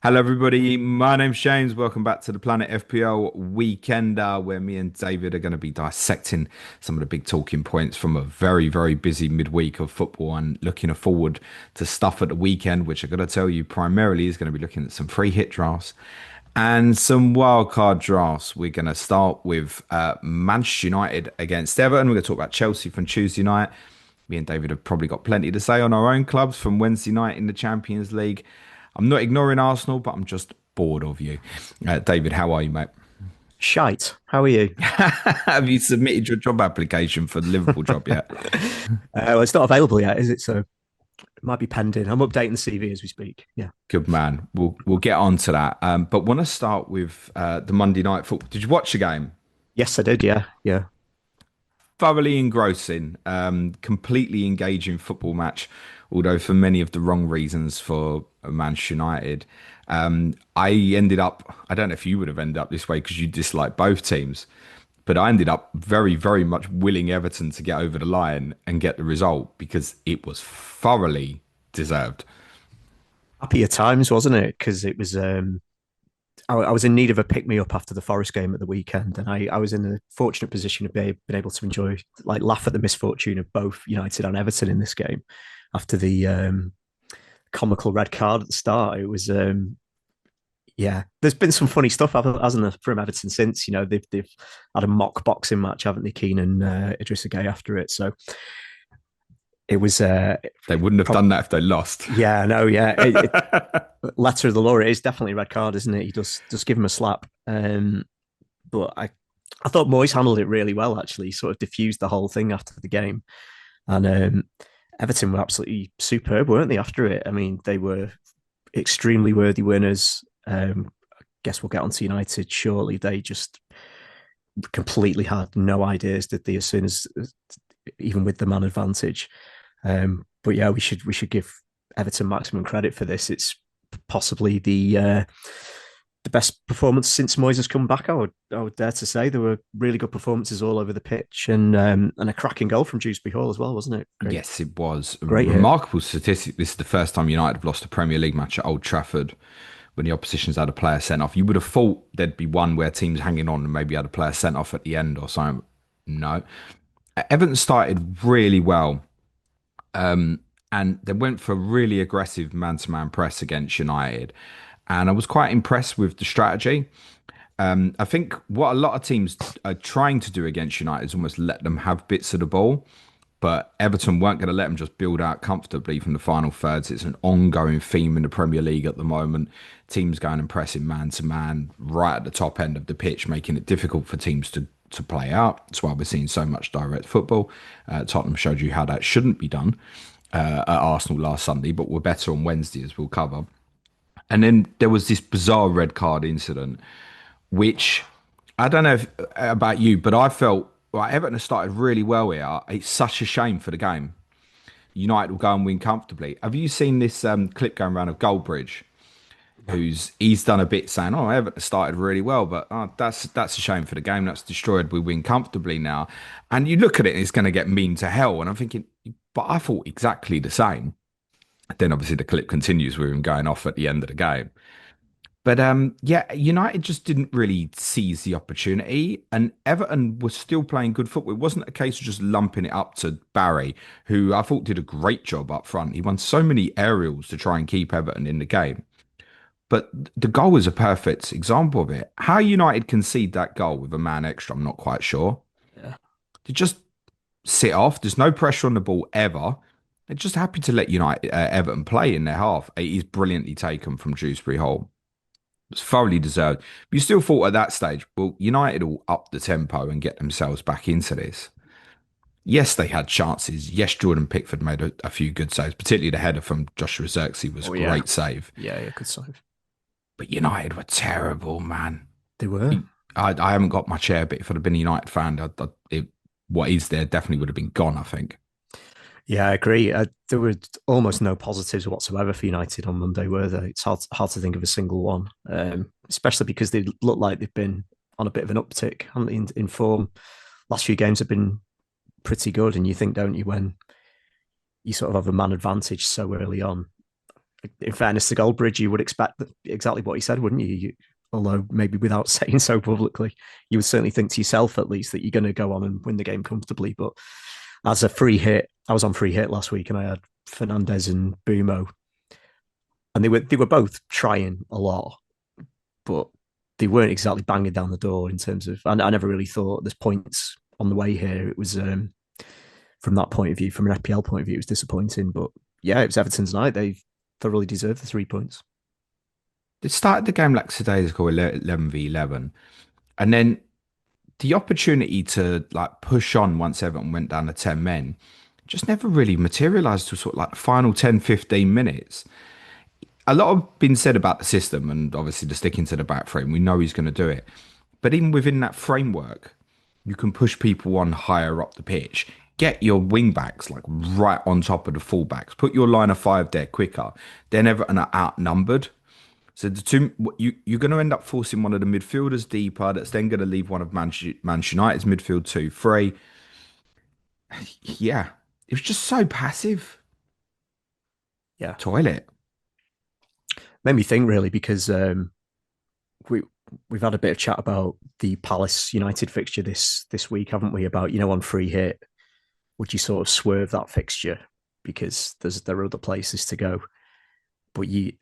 Hello, everybody. My name's James. Welcome back to the Planet FPL Weekender, where me and David are going to be dissecting some of the big talking points from a very, very busy midweek of football and looking forward to stuff at the weekend, which I've got to tell you primarily is going to be looking at some free hit drafts and some wildcard drafts. We're going to start with Manchester United against Everton. We're going to talk about Chelsea from Tuesday night. Me and David have probably got plenty to say on our own clubs from Wednesday night in the Champions League. I'm not ignoring Arsenal, but I'm just bored of you. David, how are you, mate? Shite. How are you? Have you submitted your job application for the Liverpool job yet? Well, it's not available yet, is it? So it might be pending. I'm updating the CV as we speak. Yeah. Good man. We'll get on to that. But want to start with the Monday night football. Did you watch the game? Yes, I did. Yeah. Yeah. Thoroughly engrossing, completely engaging football match, although for many of the wrong reasons for Manchester United. I ended up, I don't know if you would have ended up this way because you dislike both teams, but I ended up very, very much willing Everton to get over the line and get the result because it was thoroughly deserved. Happier times, wasn't it? Because it was. I was in need of a pick me up after the Forest game at the weekend, and I was in a fortunate position of being able to enjoy, like, laugh at the misfortune of both United and Everton in this game after the comical red card at the start. It was yeah, there's been some funny stuff, hasn't there, from Everton since. They've had a mock boxing match, haven't they, Keane and Idrissa Gueye after it. So it was They wouldn't have prob- done that if they lost. yeah, no, yeah. Letter of the law, it is definitely a red card, isn't it? He does just give him a slap. But I thought Moyes handled it really well, actually. Sort of diffused the whole thing after the game, and Everton were absolutely superb, weren't they? After it, I mean, they were extremely worthy winners. I guess we'll get on to United shortly. They just completely had no ideas, did they? As soon as, even with the man advantage. But yeah, we should give Everton maximum credit for this. It's possibly the best performance since Moyes has come back. I would dare to say there were really good performances all over the pitch, and a cracking goal from Dewsbury Hall as well, wasn't it? Great, Yes, it was a great hit. remarkable statistic. This is the first time United have lost a Premier League match at Old Trafford when the opposition's had a player sent off. You would have thought there'd be one where teams hanging on and maybe had a player sent off at the end or something. No. Everton started really well, and they went for a really aggressive man-to-man press against United. And I was quite impressed with the strategy. I think what a lot of teams are trying to do against United is almost let them have bits of the ball. But Everton weren't going to let them just build out comfortably from the final thirds. It's an ongoing theme in the Premier League at the moment. Teams going and pressing man to man right at the top end of the pitch, making it difficult for teams to play out. That's why we're seeing so much direct football. Tottenham showed you how that shouldn't be done at Arsenal last Sunday, but we're better on Wednesday, as we'll cover. And then there was this bizarre red card incident, which I don't know about you, but I felt like Everton has started really well here. It's such a shame for the game. United will go and win comfortably. Have you seen this clip going around of Goldbridge? He's done a bit saying, "Oh, Everton started really well, but that's a shame for the game. That's destroyed. We win comfortably now." And you look at it, and it's going to get mean to hell. And I'm thinking, but I thought exactly the same. Then obviously the clip continues with him going off at the end of the game. But yeah, United just didn't really seize the opportunity, and Everton was still playing good football. It wasn't a case of just lumping it up to Barry, who I thought did a great job up front. He won so many aerials to try and keep Everton in the game. But the goal was a perfect example of it. How United concede that goal with a man extra, I'm not quite sure. Yeah. They just sit off. There's no pressure on the ball ever. They're just happy to let United Everton play in their half. It is brilliantly taken from Dewsbury Hall. It's thoroughly deserved. But you still thought at that stage, well, United will up the tempo and get themselves back into this. Yes, they had chances. Yes, Jordan Pickford made a few good saves, particularly the header from Joshua Zirkzee was a Oh yeah, great save. yeah, yeah. Good save. But United were terrible, man. They were. I haven't got much air, but if I'd have been a United fan, what is there definitely would have been gone, I think. Yeah, I agree. There were almost no positives whatsoever for United on Monday, were there? It's hard to think of a single one, especially because they look like they've been on a bit of an uptick, haven't they, in form. Last few games have been pretty good, and you think, don't you, when you sort of have a man advantage so early on in fairness to Goldbridge, you would expect exactly what he said, wouldn't you? Although maybe without saying so publicly, you would certainly think to yourself at least that you're going to go on and win the game comfortably. But as a free hit, I was on free hit last week and I had Fernandez and Bumo, and they were both trying a lot, but they weren't exactly banging down the door in terms of. I never really thought there's points on the way here. It was from that point of view, from an FPL point of view, it was disappointing. But yeah, it was Everton's night. They thoroughly deserved the 3 points. It started the game like today's called 11v11, and then the opportunity to like push on once Everton went down to 10 men just never really materialized to sort of like the final 10, 15 minutes. A lot have been said about the system and obviously the sticking to the back frame. We know he's going to do it. But even within that framework, you can push people on higher up the pitch. Get your wing backs like right on top of the fullbacks. Put your line of five there quicker. Then Everton are outnumbered. So the two you're going to end up forcing one of the midfielders deeper. That's then going to leave one of Manchester United's midfield two free. Yeah, it was just so passive. Yeah, Toilet. made me think really because we we've had a bit of chat about the Palace United fixture this week, haven't we? About on free hit, would you sort of swerve that fixture because there are other places to go? But you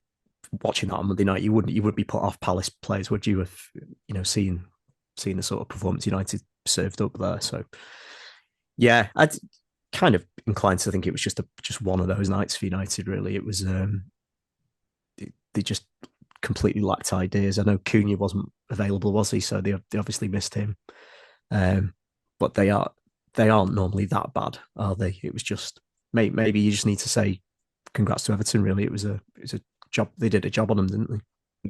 watching that on Monday night, you would be put off Palace players, would you? If seeing the sort of performance United served up there. So yeah, I'd kind of inclined to think it was just one of those nights for United. Really, it was they just completely lacked ideas. I know Cunha wasn't available, was he? So they obviously missed him. But they aren't normally that bad, are they? It was just maybe you just need to say congrats to Everton. Really, it was a job. They did a job on them, didn't they?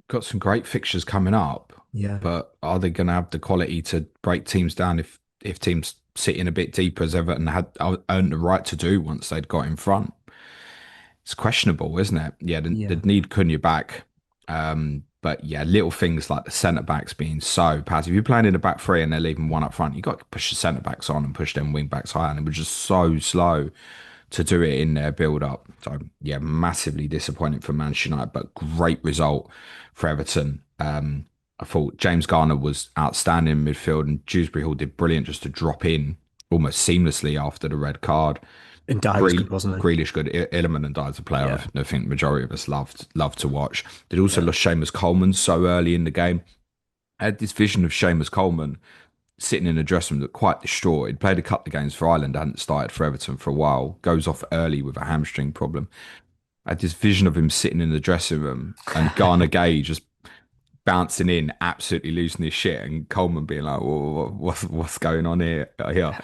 Got some great fixtures coming up, Yeah, but are they going to have the quality to break teams down if teams sit in a bit deeper as Everton had earned the right to do once they'd got in front? It's questionable, isn't it? Yeah, yeah, they'd need Cunha back. But yeah, little things like the centre backs being so passive. If you're playing in the back three and they're leaving one up front, you got to push the centre backs on and push them wing backs higher. And it was just so slow to do it in their build up. So yeah, massively disappointing for Manchester United, but great result for Everton. I thought James Garner was outstanding in midfield and Dewsbury Hall did brilliant just to drop in almost seamlessly after the red card. and Dye was good, wasn't he? Grealish good. Illiman and Dyer's a player Yeah, I think the majority of us loved to watch. They also yeah, lost Seamus Coleman so early in the game. I had this vision of Seamus Coleman sitting in a dressing room that quite distraught. He'd played a couple of games for Ireland, hadn't started for Everton for a while, goes off early with a hamstring problem. I had this vision of him sitting in the dressing room and Garner Gay just bouncing in, absolutely losing his shit, and Coleman being like, what's going on here? Here.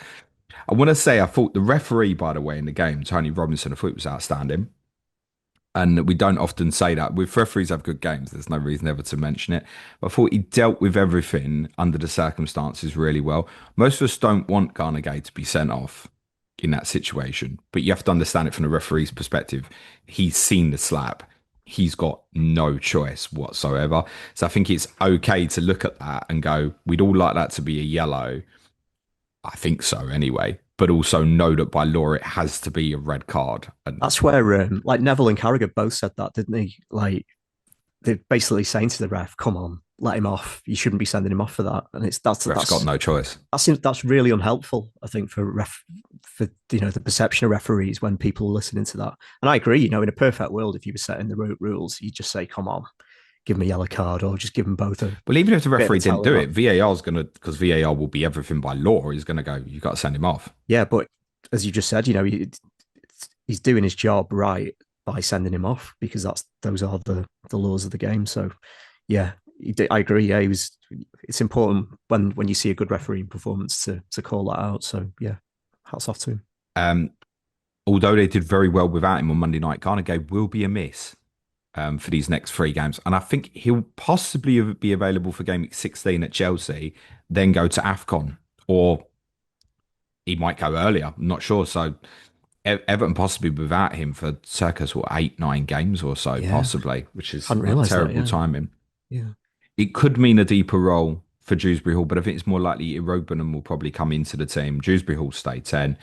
I want to say I thought the referee, by the way, in the game, Tony Robinson, I thought was outstanding. And we don't often say that. With referees have good games, there's no reason ever to mention it. But I thought he dealt with everything under the circumstances really well. Most of us don't want Garner Gay to be sent off in that situation, but you have to understand it from the referee's perspective. He's seen the slap. He's got no choice whatsoever. So I think it's okay to look at that and go, we'd all like that to be a yellow. I think so anyway. But also know that by law it has to be a red card. And that's where like Neville and Carragher both said that, didn't they? Like they're basically saying to the ref, "Come on, let him off. You shouldn't be sending him off for that." And it's that's ref's got that's no choice. that's really unhelpful, I think, for the perception of referees when people are listening to that. And I agree. In a perfect world, if you were setting the rules, you just say, "Come on, give them a yellow card, or just give them both a Well, even if the bit of a referee didn't do tell." it, VAR is going to, because VAR will be everything by law, he's going to go, you've got to send him off. Yeah, but as you just said, he's doing his job right by sending him off because those are the laws of the game. So yeah, I agree. Yeah, it's important when you see a good refereeing performance to call that out. So yeah, hats off to him. Um, Although they did very well without him on Monday night, Carnegie will be a miss for these next three games. And I think he'll possibly be available for game 16 at Chelsea, then go to AFCON, or he might go earlier. I'm not sure. So Everton possibly without him for circa 8, 9 games or so, Yeah, possibly, which is hadn't realised that. terrible Yeah, timing. yeah, It could mean a deeper role for Dewsbury Hall, but I think it's more likely Irobanham will probably come into the team. Dewsbury Hall stay 10,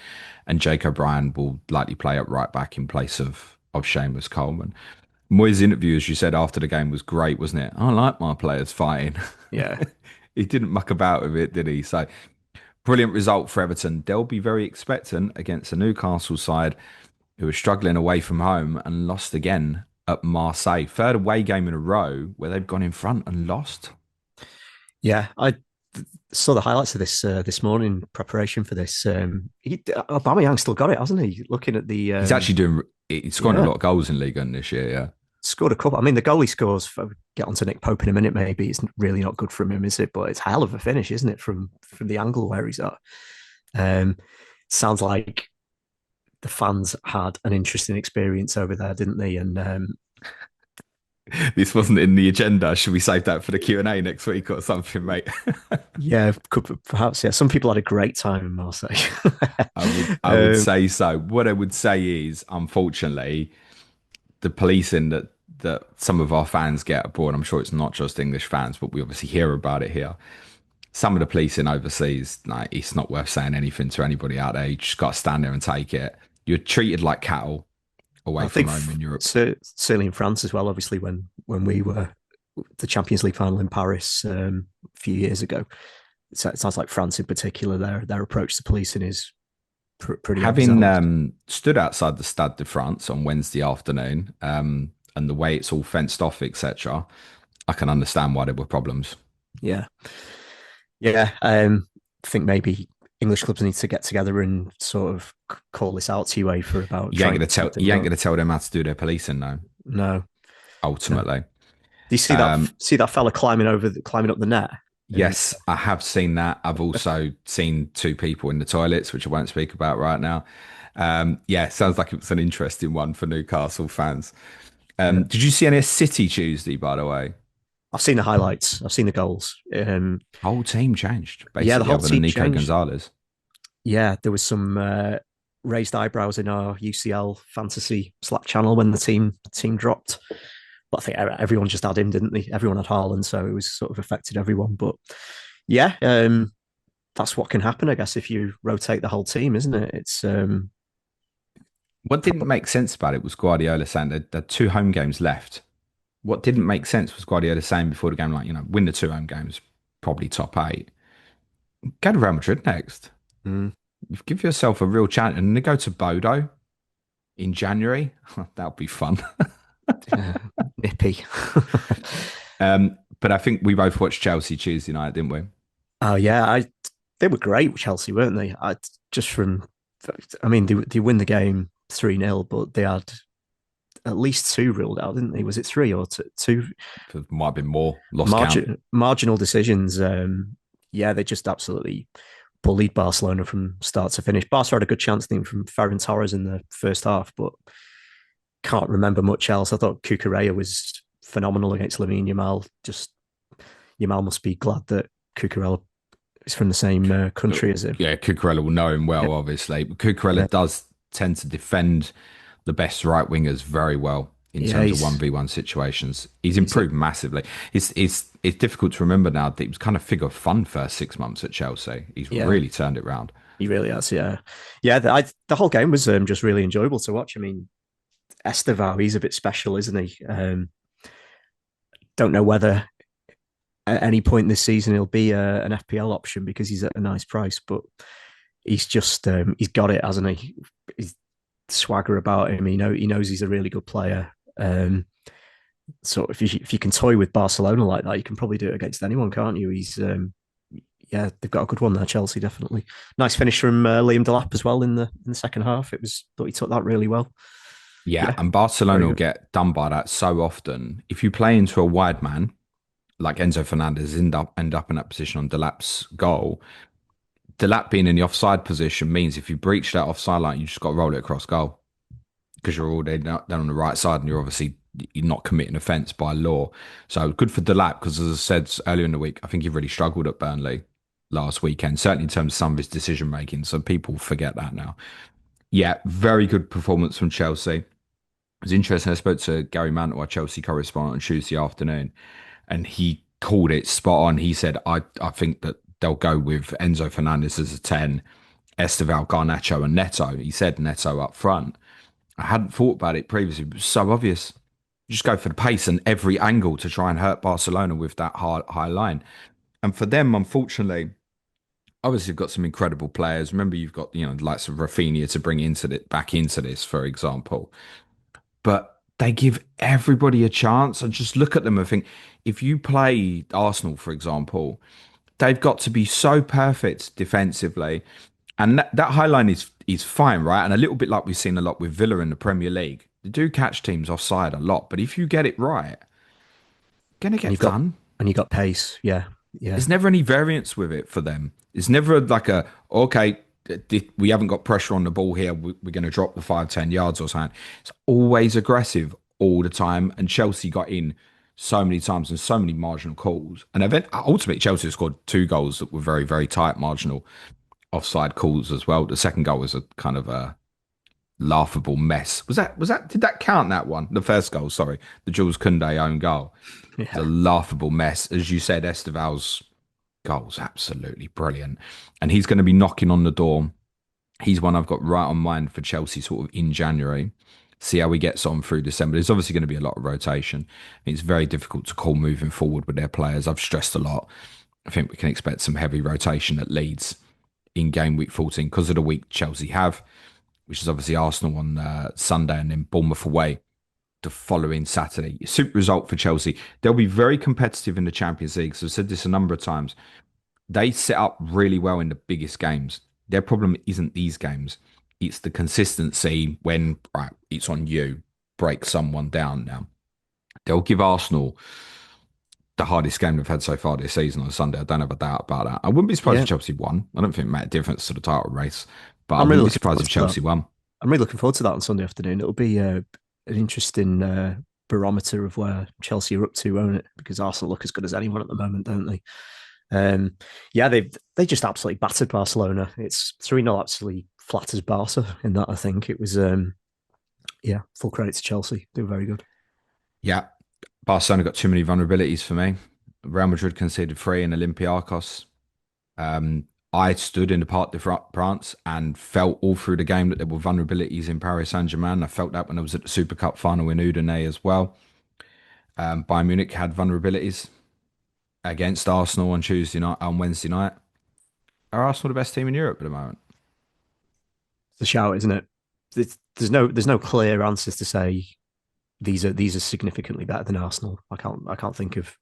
and Jake O'Brien will likely play at right back in place of Seamus Coleman. Moyes' interview, as you said after the game, was great, wasn't it? I like my players fighting. Yeah. He didn't muck about with it, did he? So brilliant result for Everton. They'll be very expectant against a Newcastle side who are struggling away from home and lost again at Marseille. Third away game in a row where they've gone in front and lost. Yeah, I saw the highlights of this morning in preparation for this. Aubameyang still got it, hasn't he? Looking at the He's actually doing. He's scoring a yeah, lot of goals in League One this year. Yeah, scored a couple. I mean, the goal he scores. Get onto Nick Pope in a minute. Maybe it's really not good from him, is it? But it's a hell of a finish, isn't it? From the angle where he's at. Um, Sounds like the fans had an interesting experience over there, didn't they? And this wasn't in the agenda. Should we save that for the Q&A next week or something, mate? yeah, could perhaps yeah. Some people had a great time in Marseille. I would say so. What I would say is, unfortunately, the policing that some of our fans get abroad. I'm sure it's not just English fans, but we obviously hear about it here. Some of the policing overseas, like, it's not worth saying anything to anybody out there. You just got to stand there and take it. You're treated like cattle away I from think home in Europe. certainly in France as well. Obviously, when we were the Champions League final in Paris a few years ago, it sounds like France in particular, their approach to policing is pretty Having overzealous. stood outside the Stade de France on Wednesday afternoon, and the way it's all fenced off, etc., I can understand why there were problems. Yeah, yeah. I think maybe English clubs need to get together and sort of call this out to UEFA about You ain't trying gonna to tell speed you things ain't up. gonna tell them how to do their policing, though. No, no. Ultimately, Do you see um, that fella climbing up the net? And yes, I have seen that. I've also seen two people in the toilets, which I won't speak about right now. Yeah, sounds like it was an interesting one for Newcastle fans. yeah. Did you see any City Tuesday, by the way? I've seen the highlights. I've seen the goals. Whole team changed, Yeah, the basically, whole other than team Nico changed. Gonzalez. Yeah, there was some raised eyebrows in our UCL fantasy Slack channel when the team dropped. But I think everyone just had him, didn't they? Everyone had Haaland, so it was sort of affected everyone. But yeah, that's what can happen, I guess, if you rotate the whole team, isn't it? It's What didn't proper. make sense about it was Guardiola saying that there are two home games left. What didn't make sense was Guardiola saying before the game, like, win the two home games, probably top eight. Go to Real Madrid next. Mm, You give yourself a real chance, and then go to Bodo in January. That'll be fun. nippy. But I think we both watched Chelsea Tuesday night, didn't we? Oh yeah, they were great, Chelsea, weren't they? Just from, I mean, they win the game 3-0, but they had at least two ruled out, didn't they? Was it three or two? There might have been more lost count. Marginal decisions. Yeah, they just absolutely bullied Barcelona from start to finish. Barca had a good chance, I think, from Ferran Torres in the first half, but can't remember much else. I thought Cucurella was phenomenal against Lamine Yamal. Just Yamal must be glad that Cucurella is from the same country as him. Yeah, Cucurella will know him Yeah, well, obviously. But Cucurella yeah, does tend to defend the best right wingers very well in yeah. terms of 1v1 situations. He's He's a, improved massively. It's difficult to remember now that he was kind of figure of fun first 6 months at Chelsea. He's yeah. really turned it round. He really has. Yeah, yeah. The whole game was just really enjoyable to watch. I mean, Estevao, he's a bit special, isn't he? Don't know whether at any point this season he'll be an FPL option because he's at a nice price, but he's just he's got it, hasn't he? He's swagger about him. He knows he's a really good player. So if you can toy with Barcelona like that, you can probably do it against anyone, can't you? He's yeah, they've got a good one there. Chelsea definitely nice finish from Liam Delap as well in the second half. It was thought he took that really well. Yeah, Yeah, and very Barcelona will good. get done by that so often. If you play into a wide man, like Enzo Fernandez end up in that position on Delap's goal, Delap being in the offside position means if you breach that offside line, you just got to roll it across goal because you're already down on the right side and you're not committing offence by law. So good for Delap because, as I said earlier in the week, I think he really struggled at Burnley last weekend, certainly in terms of some of his decision making. So people forget that now. Yeah, very good performance from Chelsea. It was interesting. I spoke to Gary Mantle, our Chelsea correspondent, on Tuesday afternoon, and he called it spot on. He said, I think that they'll go with Enzo Fernandez as a 10, Esteval, Garnacho, and Neto. He said Neto up front. I hadn't thought about it previously, but it was so obvious. just go for the pace and every angle to try and hurt Barcelona with that high line. And for them, unfortunately, obviously you've got some incredible players. Remember, you've got the likes of Rafinha to bring back into this, for example. But they give everybody a chance. And just look at them and think, if you play Arsenal, for example, they've got to be so perfect defensively. And that high line is fine, right? And a little bit like we've seen a lot with Villa in the Premier League. They do catch teams offside a lot, but if you get it right, gonna And get done. you've got pace. Yeah, yeah, There's never any variance with it for them. It's never like okay, we haven't got pressure on the ball here. We're going to drop the 5-10 yards or something. It's always aggressive all the time. And Chelsea got in so many times and so many marginal calls. And ultimately, Chelsea scored 2 goals that were very, very tight marginal offside calls as well. The second goal was a kind of a laughable mess. Did that count, that one? The first goal, sorry. The Jules Koundé own goal. It's a yeah. laughable mess. As you said, Esteval's goal's absolutely brilliant. And he's going to be knocking on the door. He's one I've got right on mind for Chelsea sort of in January. See how he gets on through December. There's obviously going to be a lot of rotation. It's very difficult to call moving forward with their players. I've stressed a lot. I think we can expect some heavy rotation at Leeds in game week 14 because of the week Chelsea have, which is obviously Arsenal on Sunday and then Bournemouth away the following Saturday. Super result for Chelsea. They'll be very competitive in the Champions League. So I've said this a number of times. They set up really well in the biggest games. Their problem isn't these games. It's the consistency when, right, it's on you. Break someone down now. They'll give Arsenal the hardest game they've had so far this season on Sunday. I don't have a doubt about that. I wouldn't be surprised Yeah. if Chelsea won. I don't think it made a difference to the title race, but I I'm really wouldn't be looking surprised forward if to that. Chelsea won. I'm really looking forward to that on Sunday afternoon. It'll be an interesting barometer of where Chelsea are up to, won't it? Because Arsenal look as good as anyone at the moment, don't they? Yeah, they just absolutely battered Barcelona. It's 3-0 absolutely flat as Barca in that, I think. It was, yeah, full credit to Chelsea. They were very good. Yeah, Barcelona got too many vulnerabilities for me. Real Madrid conceded 3 in Olympiacos. I stood in the Parc de France and felt all through the game that there were vulnerabilities in Paris Saint-Germain. I felt that when I was at the Super Cup final in Udine as well. Bayern Munich had vulnerabilities against Arsenal on Tuesday night, on Wednesday night. Are Arsenal the best team in Europe at the moment? It's a shout, isn't it? There's no clear answers to say these are significantly better than Arsenal. I can't think of.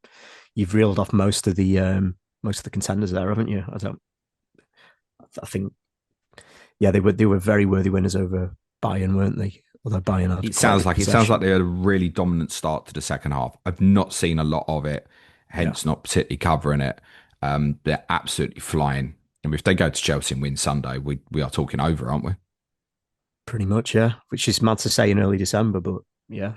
You've reeled off most of the contenders there, haven't you? I think yeah, they were very worthy winners over Bayern, weren't they? Although Bayern had It quite sounds good like it sounds like possession. they had a really dominant start to the second half. I've not seen a lot of it, Yeah, hence not particularly covering it. They're absolutely flying. And if they go to Chelsea and win Sunday, we are talking over, aren't we? pretty much. Yeah, which is mad to say in early December, but yeah,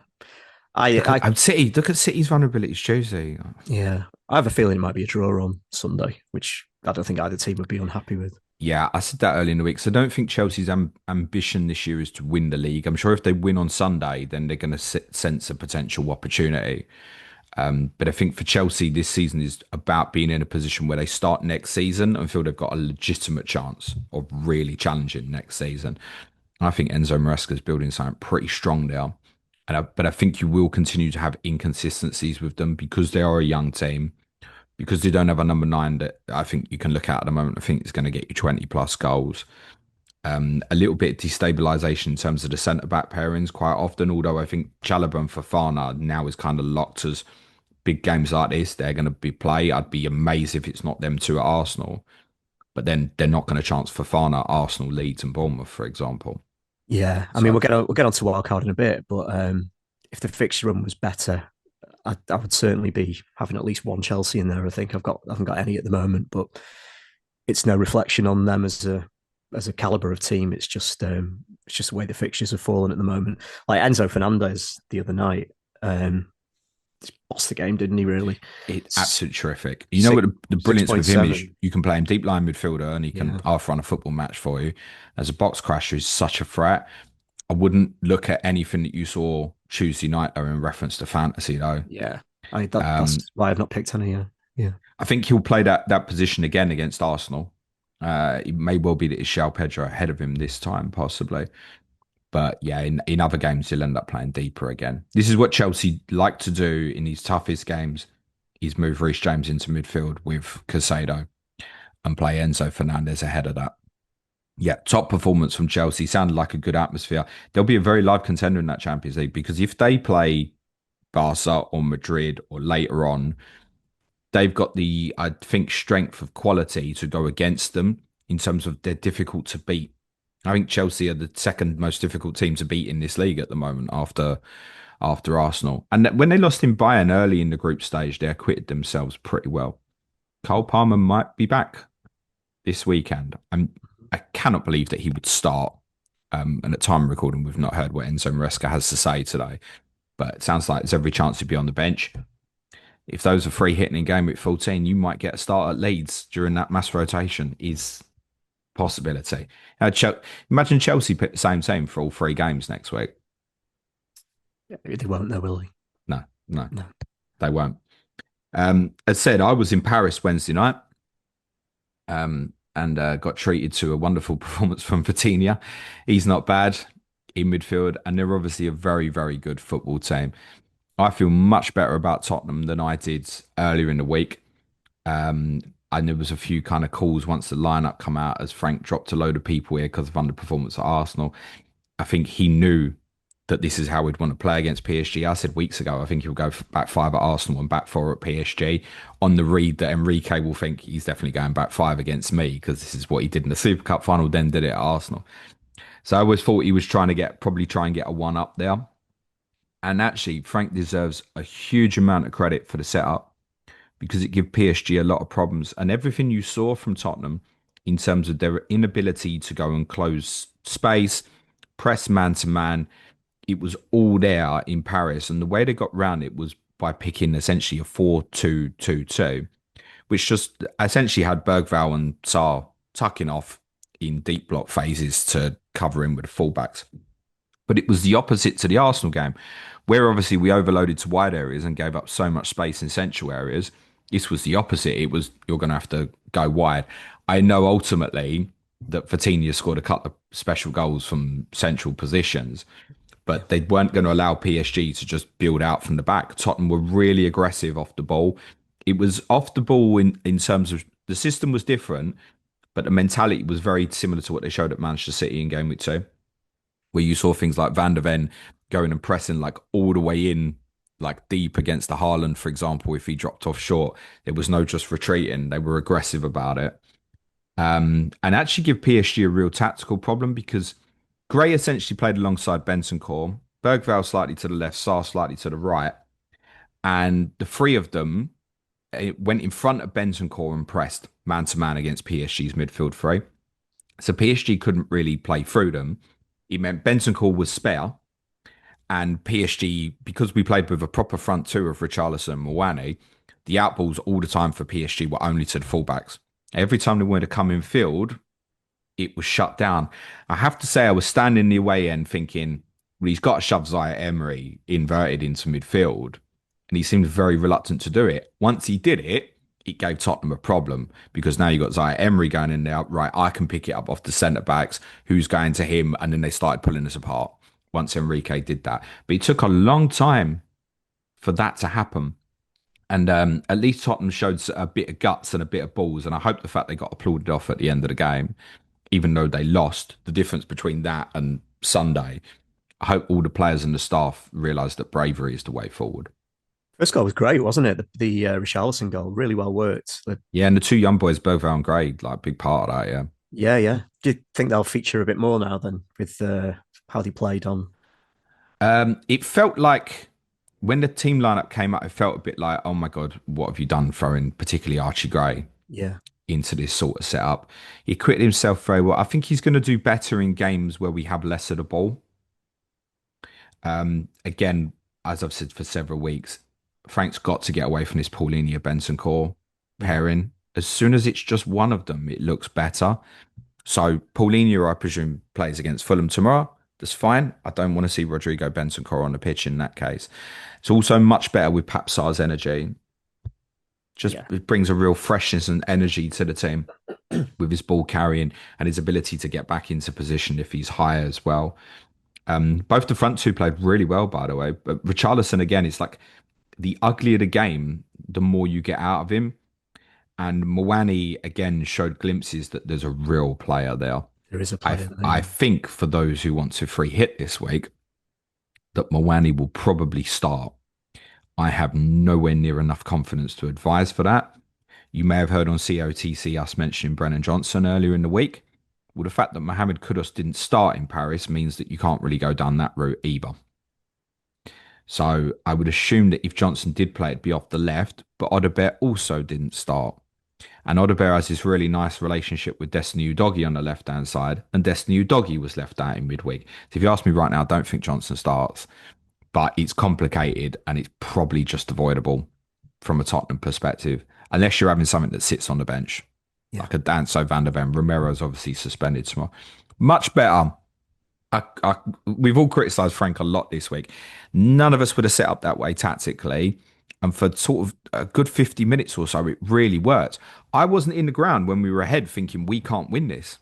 I City. Look at City's vulnerabilities Tuesday. yeah, I have a feeling it might be a draw on Sunday, which I don't think either team would be unhappy with. Yeah, I said that early in the week. So I don't think Chelsea's ambition this year is to win the league. I'm sure if they win on Sunday, then they're going to sense a potential opportunity. But I think for Chelsea, this season is about being in a position where they start next season and feel they've got a legitimate chance of really challenging next season. And I think Enzo Maresca's building something pretty strong there. But I think you will continue to have inconsistencies with them because they are a young team, because they don't have a number 9 that I think you can look at the moment. I think it's going to get you 20 plus goals. A little bit of destabilisation in terms of the centre back pairings quite often, although I think Chalobah and Fofana now is kind of locked as big games like this, they're going to be play. I'd be amazed if it's not them two at Arsenal, but then they're not going to chance Fofana, Arsenal, Leeds, and Bournemouth, for example. Yeah, I mean So we'll get on to wildcard in a bit, but if the fixture run was better, I would certainly be having at least one Chelsea in there. I haven't got any at the moment, but it's no reflection on them as a caliber of team. It's just the way the fixtures have fallen at the moment. Like Enzo Fernandez the other night, lost the game, didn't he? Really, it's absolutely terrific. You know six what the six brilliance point with him is? seven. You can play him deep line midfielder and he can Yeah, half run a football match for you. As a box crasher, he's such a threat. I wouldn't look at anything that you saw Tuesday night though in reference to fantasy though. yeah. Um, That's why I've not picked any. Yeah, yeah. I think he'll play that position again against Arsenal. It may well be that it's João Pedro ahead of him this time, possibly. But yeah, in other games, he'll end up playing deeper again. This is what Chelsea like to do in these toughest games: is move Reece James into midfield with Casado and play Enzo Fernandez ahead of that. Yeah, top performance from Chelsea. Sounded like a good atmosphere. They'll be a very live contender in that Champions League because if they play Barca or Madrid or later on, they've got the, I think, strength of quality to go against them in terms of they're difficult to beat. I think Chelsea are the second most difficult team to beat in this league at the moment after Arsenal. And when they lost in Bayern early in the group stage, they acquitted themselves pretty well. Cole Palmer might be back this weekend. I cannot believe that he would start. And at time of recording, we've not heard what Enzo Maresca has to say today. But it sounds like there's every chance to be on the bench. If those are free hitting in game week 14, you might get a start at Leeds during that mass rotation. Is possibility. Imagine Chelsea pick the same team for all three games next week. They won't, though, will they? No, no, No. they won't. As said, I was in Paris Wednesday night and got treated to a wonderful performance from Vitinha. He's not bad in midfield, and they're obviously a very, very good football team. I feel much better about Tottenham than I did earlier in the week. Um, and there was a few kind of calls once the lineup come out as Frank dropped a load of people here because of underperformance at Arsenal. I think he knew that this is how we'd want to play against PSG. I said weeks ago, I think he'll go back five at Arsenal and back four at PSG on the read that Enrique will think he's definitely going back five against me because this is what he did in the Super Cup final, then did it at Arsenal. So I always thought he was probably try and get a one up there. And actually, Frank deserves a huge amount of credit for the setup because it gave PSG a lot of problems. And everything you saw from Tottenham in terms of their inability to go and close space, press man to man, it was all there in Paris. And the way they got round it was by picking essentially a 4-2-2-2, which just essentially had Bergval and Sarr tucking off in deep block phases to cover in with the fullbacks. But it was the opposite to the Arsenal game, where obviously we overloaded to wide areas and gave up so much space in central areas. This was the opposite. It was you're going to have to go wide. I know ultimately that Vitinha scored a couple of special goals from central positions, but they weren't going to allow PSG to just build out from the back. Tottenham were really aggressive off the ball. It was off the ball in terms of the system was different, but the mentality was very similar to what they showed at Manchester City in game week 2, where you saw things like Van der Ven going and pressing like all the way in, like deep against the Haaland, for example. If he dropped off short, there was no just retreating. They were aggressive about it. And actually give PSG a real tactical problem because Gray essentially played alongside Bentancur, Bergvall slightly to the left, Sarr slightly to the right. And the three of them went in front of Bentancur and pressed man to man against PSG's midfield three. So PSG couldn't really play through them. It meant Bentancur was spare. And PSG, because we played with a proper front two of Richarlison and Mwane, the outballs all the time for PSG were only to the fullbacks. Every time they wanted to come in field, it was shut down. I have to say, I was standing in the away end thinking, well, he's got to shove Zaire Emery inverted into midfield. And he seemed very reluctant to do it. Once he did it, it gave Tottenham a problem because now you've got Zaire Emery going in there. Right, I can pick it up off the centre backs. Who's going to him? And then they started pulling us apart once Enrique did that. But it took a long time for that to happen. And at least Tottenham showed a bit of guts and a bit of balls. And I hope the fact they got applauded off at the end of the game, even though they lost, the difference between that and Sunday, I hope all the players and the staff realise that bravery is the way forward. First goal was great, wasn't it? The Richarlison goal, really well worked. Yeah, and the two young boys, Bergvall and Gray, like big part of that, yeah. Yeah, yeah. Do you think they'll feature a bit more now then with how they played on? It felt like when the team lineup came up, it felt a bit like, oh my God, what have you done throwing particularly Archie Gray Yeah, into this sort of setup? He acquitted himself very well. I think he's going to do better in games where we have less of the ball. Again, as I've said for several weeks, Frank's got to get away from this Paulinho Bentancur pairing. As soon as it's just one of them, it looks better. So Paulinho, I presume, plays against Fulham tomorrow. That's fine. I don't want to see Rodrigo Bentancur on the pitch in that case. It's also much better with Pape Sarr's energy. Just yeah. it brings a real freshness and energy to the team with his ball carrying and his ability to get back into position if he's high as well. Both the front two played really well, by the way. But Richarlison, again, it's like the uglier the game, the more you get out of him. And Mwani, again, showed glimpses that there's a real player there. There is a I, player there. I Yeah. think for those who want to free hit this week, that Mwani will probably start. I have nowhere near enough confidence to advise for that. You may have heard on COTC us mentioning Brennan Johnson earlier in the week. Well, the fact that Mohamed Kudus didn't start in Paris means that you can't really go down that route either. So I would assume that if Johnson did play, it'd be off the left, but Odobert also didn't start. And Odobert has this really nice relationship with Destiny Udogie on the left-hand side, and Destiny Udogie was left out in midweek. So if you ask me right now, I don't think Johnson starts, but it's complicated and it's probably just avoidable from a Tottenham perspective, unless you're having something that sits on the bench, Yeah. like a Danso van der Ven. Romero's obviously suspended tomorrow. Much better. We've all criticised Frank a lot this week. None of us would have set up that way tactically. And for sort of a good 50 minutes or so, it really worked. I wasn't in the ground when we were ahead thinking we can't win this.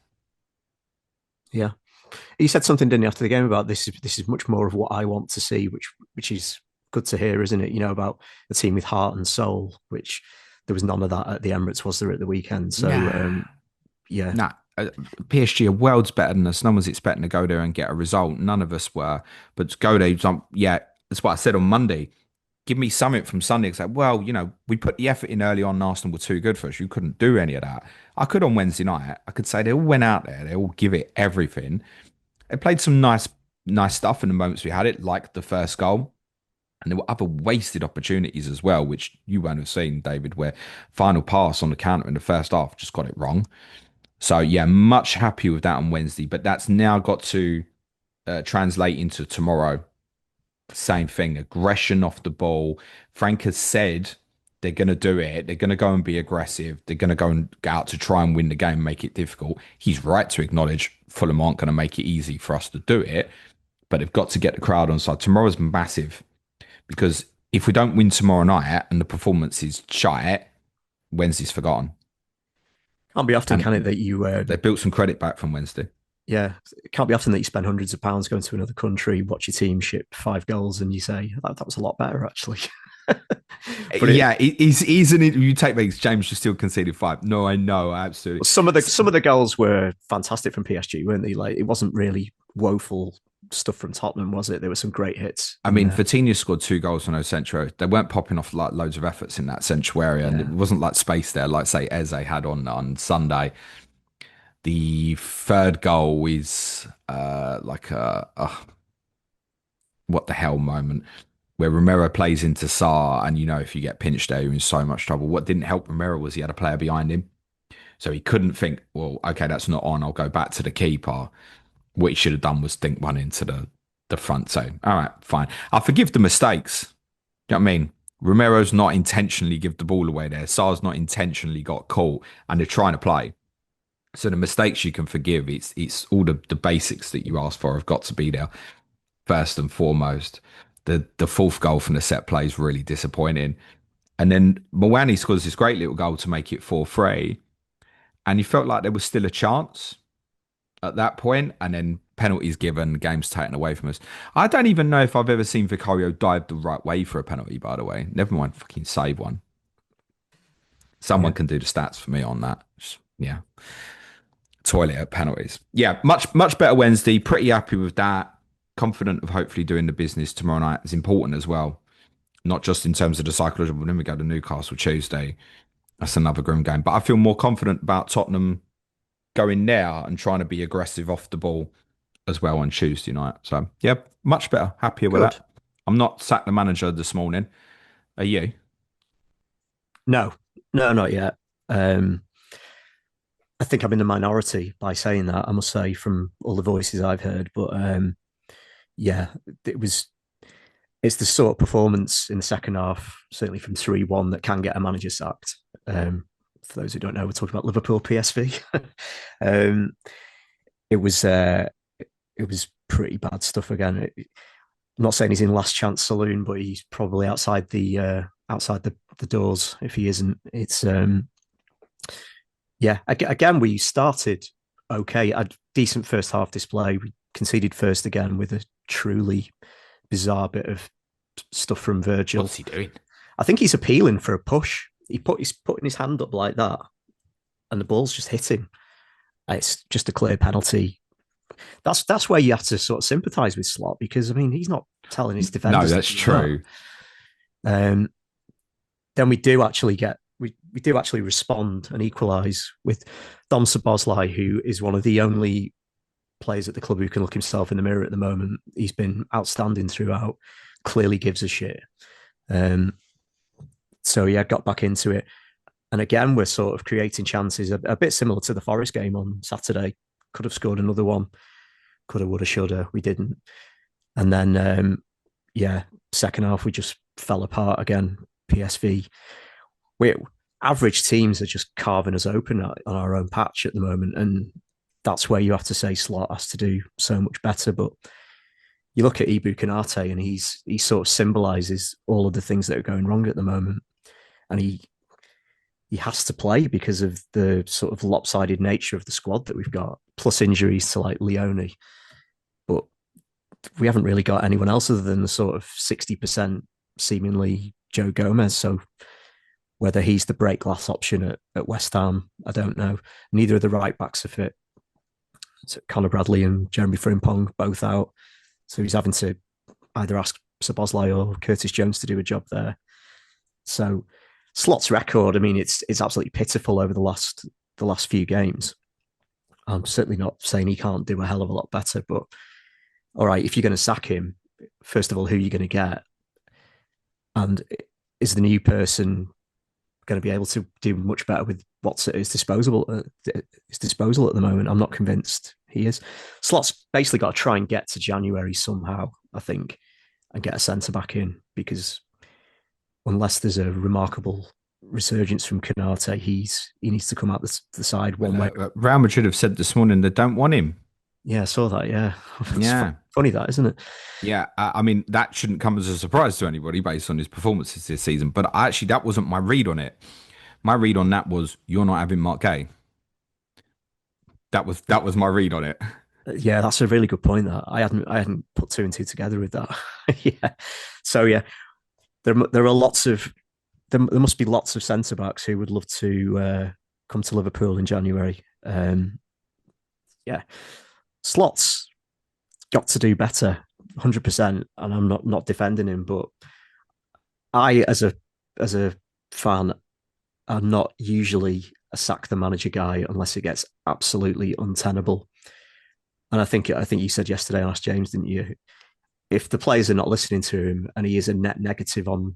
Yeah. He said something, didn't he, after the game about this is much more of what I want to see, which is good to hear, isn't it? You know, about the team with heart and soul, which there was none of that at the Emirates, was there, at the weekend? So Nah. yeah. Nah. PSG are worlds better than us. No one's expecting to go there and get a result. None of us were. But to go there, yeah, that's what I said on Monday. Give me something from Sunday. It's like, well, we put the effort in early on and Arsenal were too good for us. You couldn't do any of that. I could on Wednesday night. I could say they all went out there. They all give it everything. They played some nice stuff in the moments we had it, like the first goal. And there were other wasted opportunities as well, which you won't have seen, David, where final pass on the counter in the first half just got it wrong. So, yeah, much happy with that on Wednesday. But that's now got to translate into tomorrow. Same thing, aggression off the ball. Frank has said they're going to do it. They're going to go and be aggressive. They're going to go and go out to try and win the game, make it difficult. He's right to acknowledge Fulham aren't going to make it easy for us to do it, but they've got to get the crowd on side. Tomorrow's massive because if we don't win tomorrow night and the performance is shite, Wednesday's forgotten. Can't be often, can it, And that you they built some credit back from Wednesday. yeah, it can't be often that you spend hundreds of pounds going to another country, watch your team ship 5 goals, and you say that was a lot better actually. But Yeah, isn't it? You take these. James just still conceded 5. No, I know, absolutely. some of the goals were fantastic from PSG, weren't they? Like, it wasn't really woeful stuff from Tottenham, was it? There were some great hits. I mean, Vitinha scored 2 goals from no centro. They weren't popping off like loads of efforts in that central area, and it wasn't like space there, like say Eze had on Sunday. The third goal is like a what the hell moment where Romero plays into Sarr, and if you get pinched there, you're in so much trouble. What didn't help Romero was he had a player behind him, so he couldn't think, well, okay, that's not on. I'll go back to the keeper. What he should have done was think one into the front. So, all right, fine. I forgive the mistakes. Do you know what I mean? Romero's not intentionally give the ball away there. Sarr's not intentionally got caught, and they're trying to play. So the mistakes you can forgive. It's all the basics that you ask for have got to be there first and foremost. The fourth goal from the set play is really disappointing. And then Mwani scores this great little goal to make it 4-3. And you felt like there was still a chance at that point, and then penalties given, games taken away from us. I don't even know if I've ever seen Vicario dive the right way for a penalty, by the way. Never mind fucking save one. Someone can do the stats for me on that. Yeah. Toilet at penalties. Yeah, much better Wednesday. Pretty happy with that. Confident of hopefully doing the business tomorrow night is important as well. Not just in terms of the psychological. Then we go to Newcastle Tuesday. That's another grim game. But I feel more confident about Tottenham going there and trying to be aggressive off the ball as well on Tuesday night. So, yeah, much better. Happier with that. I'm not sacked the manager this morning. Are you? No, not yet. I think I'm in the minority by saying that, I must say, from all the voices I've heard. But yeah, it's the sort of performance in the second half, certainly from 3-1, that can get a manager sacked. For those who don't know, we're talking about Liverpool PSV. It was pretty bad stuff again. I'm not saying he's in last chance saloon, but he's probably outside the doors if he isn't. It's yeah. Again, we started okay. A decent first half display. We conceded first again with a truly bizarre bit of stuff from Virgil. What's he doing? I think he's appealing for a push. He's putting his hand up like that, and the ball's just hit him. It's just a clear penalty. That's where you have to sort of sympathise with Slot, because I mean he's not telling his No, defenders that's to do true. that. Then we do actually get we do actually respond and equalise with Dom Szoboszlai, who is one of the only players at the club who can look himself in the mirror at the moment. He's been outstanding throughout. Clearly gives a shit. So yeah, got back into it. And again, we're sort of creating chances a bit similar to the Forest game on Saturday. Could have scored another one. Coulda, woulda, shoulda. We didn't. And then, yeah, second half, we just fell apart again. PSV. Average teams are just carving us open on our own patch at the moment. And that's where you have to say Slot has to do so much better. But you look at Ibu Kanate and he sort of symbolises all of the things that are going wrong at the moment. And he has to play because of the sort of lopsided nature of the squad that we've got, plus injuries to like Leone. But we haven't really got anyone else other than the sort of 60% seemingly Joe Gomez. So whether he's the break glass option at West Ham, I don't know. Neither of the right backs are fit. So Conor Bradley and Jeremy Frimpong both out. So he's having to either ask Szoboszlai or Curtis Jones to do a job there. So Slot's record, I mean, it's absolutely pitiful over the last few games. I'm certainly not saying he can't do a hell of a lot better, but all right, if you're going to sack him, first of all, who are you going to get? And is the new person going to be able to do much better with what's at his disposal at the moment? I'm not convinced he is. Slot's basically got to try and get to January somehow, I think, and get a centre back in, because unless there's a remarkable resurgence from Kanate, he needs to come out the side one way. Real Madrid have said this morning they don't want him. Yeah, I saw that. Yeah, Yeah. funny that, isn't it? Yeah, I mean, that shouldn't come as a surprise to anybody based on his performances this season. But actually, that wasn't my read on it. My read on that was you're not having Mark Gay. That was my read on it. Yeah, that's a really good point. That I hadn't put two and two together with that. Yeah. So yeah, there are lots of there must be lots of centre backs who would love to come to Liverpool in January. Yeah, Slot's got to do better, 100%. And I'm not defending him, but I, as a fan, am not usually a sack the manager guy unless it gets absolutely untenable. And I think you said yesterday on Ask James, didn't you? If the players are not listening to him and he is a net negative on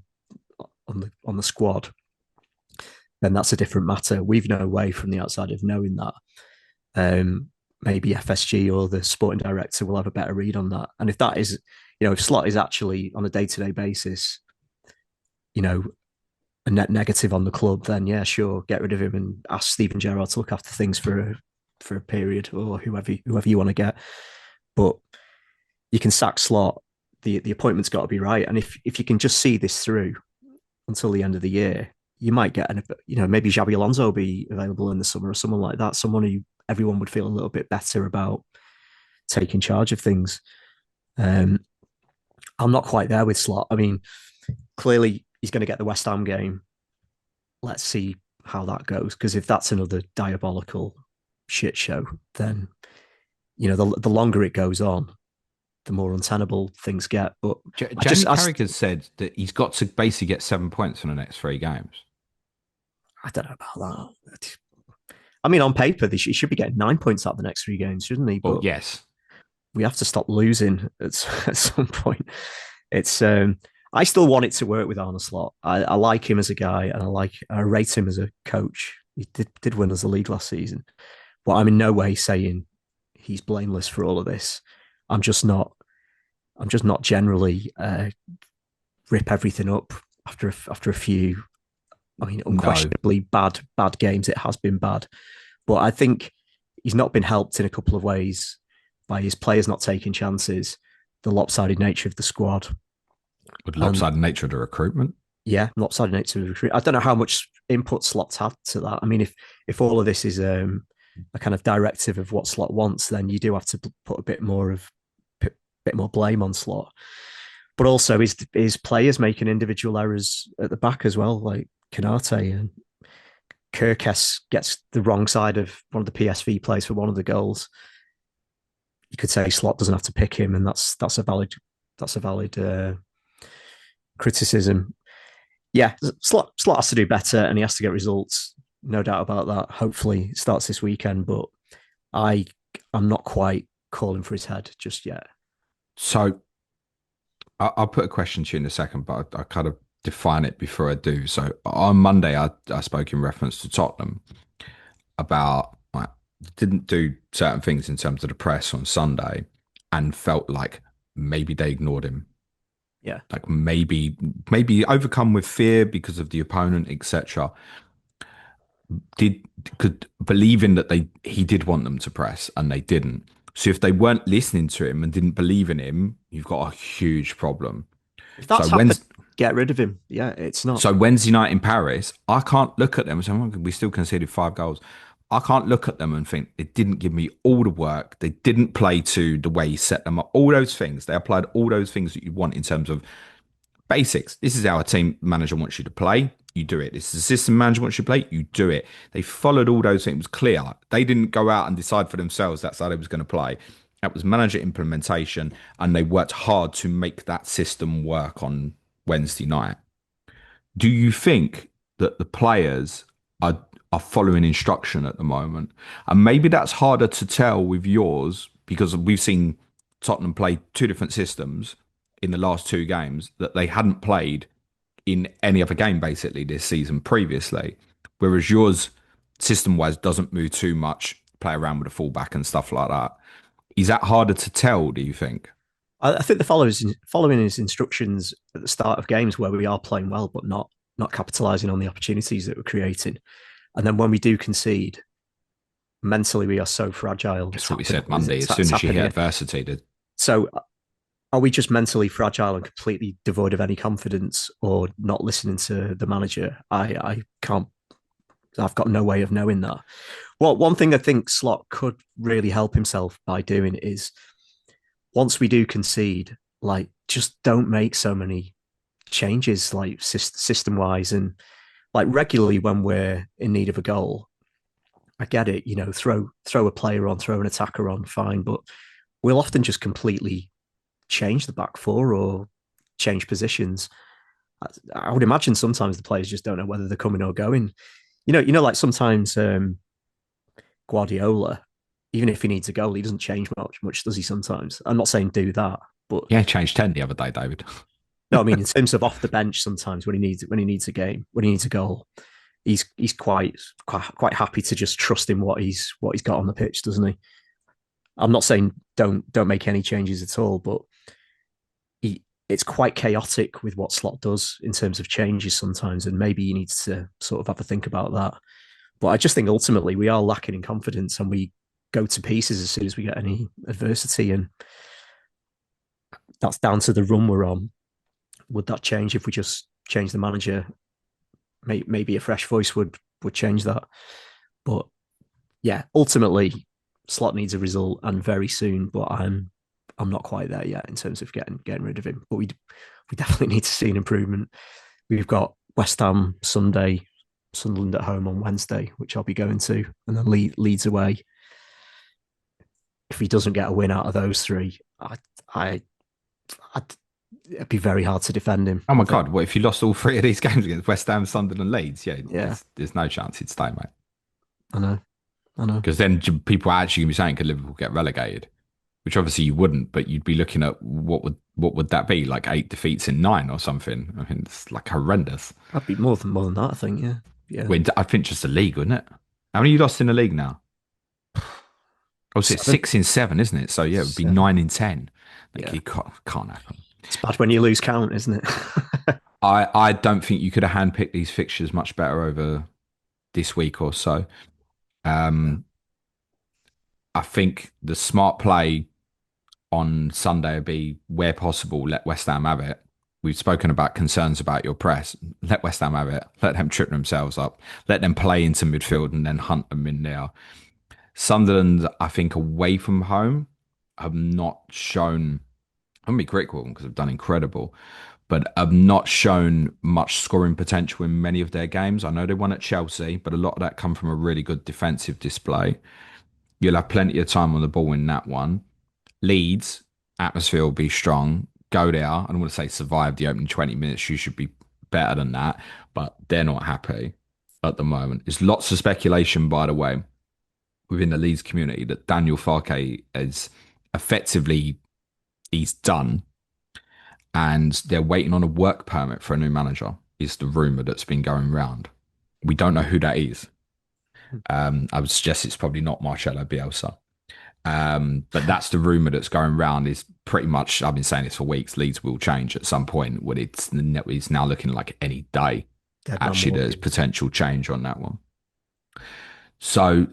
the squad, then that's a different matter. We've no way from the outside of knowing that. Maybe FSG or the sporting director will have a better read on that. And if that is, if Slot is actually on a day-to-day basis, a net negative on the club, then yeah, sure, get rid of him and ask Steven Gerrard to look after things for a period, or whoever you want to get. But you can sack Slot. The appointment's got to be right. And if you can just see this through until the end of the year, you might get maybe Xabi Alonso will be available in the summer or someone like that, someone who everyone would feel a little bit better about taking charge of things. I'm not quite there with Slot. I mean, clearly he's going to get the West Ham game. Let's see how that goes, because if that's another diabolical shit show, then the longer it goes on, the more untenable things get. But Jamie Carragher has said that he's got to basically get 7 points from the next 3 games. I don't know about that. I mean, on paper, he should be getting 9 points out of the next 3 games, shouldn't he? But yes, we have to stop losing at some point. It's I still want it to work with Arne Slot. I like him as a guy, and I rate him as a coach. He did win us the league last season, but I'm in no way saying he's blameless for all of this. I'm just not generally rip everything up after a few. I mean, unquestionably bad games. It has been bad, but I think he's not been helped in a couple of ways by his players not taking chances, the lopsided nature of the squad, with lopsided nature of the recruitment. Yeah, lopsided nature of the recruitment. I don't know how much input Slot's had to that. I mean, if all of this is a kind of directive of what Slot wants, then you do have to put a bit more of bit more blame on Slot. But also his players making individual errors at the back as well, like Kanate and Kirkes gets the wrong side of one of the PSV plays for one of the goals. You could say Slot doesn't have to pick him, and that's a valid criticism. Yeah, Slot has to do better, and he has to get results. No doubt about that. Hopefully, it starts this weekend, but I I'm not quite calling for his head just yet. So I'll put a question to you in a second, but I kind of define it before I do. So on Monday, I spoke in reference to Tottenham about like didn't do certain things in terms of the press on Sunday, and felt like maybe they ignored him. Yeah, Like maybe overcome with fear because of the opponent, etc. Did could believing that they he did want them to press and they didn't. So if they weren't listening to him and didn't believe in him, you've got a huge problem. if So that's happened, get rid of him. Yeah, it's not. Wednesday night in Paris, I can't look at them and say, "Oh, we still conceded 5 goals." I can't look at them and think they didn't give me all the work. They didn't play to the way he set them up. All those things. They applied all those things that you want in terms of basics. This is how a team manager wants you to play. You do it. This is a system manager wants you to play. You do it. They followed all those things. It was clear. They didn't go out and decide for themselves that's how they was going to play. That was manager implementation, and they worked hard to make that system work on Wednesday night. Do you think that the players are following instruction at the moment? And maybe that's harder to tell with yours because we've seen Tottenham play two different systems in the last two games that they hadn't played in any other game basically this season previously. Whereas yours, system wise, doesn't move too much, play around with a fullback and stuff like that. Is that harder to tell, do you think? I think the following his instructions at the start of games where we are playing well, but not capitalising on the opportunities that we're creating. And then when we do concede, mentally we are so fragile. That's what we said Monday. As soon as you hit adversity, so are we just mentally fragile and completely devoid of any confidence, or not listening to the manager? I can't. I've got no way of knowing that. Well, one thing I think Slot could really help himself by doing is once we do concede, like just don't make so many changes, like system wise, and like regularly when we're in need of a goal. I get it, throw a player on, throw an attacker on, fine, but we'll often just completely change the back four or change positions. I would imagine sometimes the players just don't know whether they're coming or going. Like sometimes Guardiola, even if he needs a goal, he doesn't change much, does he? Sometimes I'm not saying do that, but yeah, changed 10 the other day, David. no, I mean in terms of off the bench, sometimes when he needs a game, when he needs a goal, he's quite happy to just trust in what he's got on the pitch, doesn't he? I'm not saying don't make any changes at all, but it's quite chaotic with what Slot does in terms of changes sometimes, and maybe he needs to sort of have a think about that. But I just think ultimately we are lacking in confidence, and we go to pieces as soon as we get any adversity, and that's down to the run we're on. Would that change if we just change the manager? Maybe a fresh voice would change that. But yeah, ultimately, Slot needs a result and very soon. But I'm not quite there yet in terms of getting rid of him. But we definitely need to see an improvement. We've got West Ham Sunday, Sunderland at home on Wednesday, which I'll be going to, and then Leeds away. If he doesn't get a win out of those three, it'd be very hard to defend him. Oh my God! What if you lost all three of these games against West Ham, Sunderland, and Leeds? Yeah. There's no chance he'd stay, mate. I know. Because then people are actually going to be saying, could Liverpool get relegated? Which obviously you wouldn't, but you'd be looking at what would that be? Like 8 defeats in 9 or something. I mean, it's like horrendous. That'd be more than that, I think. Yeah. I think just the league, wouldn't it? How many you lost in the league now? Oh, so it's 6 in 7, isn't it? So yeah, it would be 9 in 10. Like, it can't happen. It's bad when you lose count, isn't it? I don't think you could have handpicked these fixtures much better over this week or so. I think the smart play on Sunday would be, where possible, let West Ham have it. We've spoken about concerns about your press. Let West Ham have it. Let them trip themselves up. Let them play into midfield and then hunt them in there. Sunderland, I think, away from home, have not shown I'm gonna be critical of them because they've done incredible, but have not shown much scoring potential in many of their games. I know they won at Chelsea, but a lot of that come from a really good defensive display. You'll have plenty of time on the ball in that one. Leeds, atmosphere will be strong. Go there. I don't want to say survive the opening 20 minutes. You should be better than that, but they're not happy at the moment. There's lots of speculation, by the way, within the Leeds community that Daniel Farke is effectively he's done and they're waiting on a work permit for a new manager, is the rumour that's been going round. We don't know who that is. I would suggest it's probably not Marcelo Bielsa. But that's the rumor that's going around. Is pretty much I've been saying this for weeks. Leeds will change at some point. When it's now looking like any day. Dead man Actually, there's walking. potential change on that one. So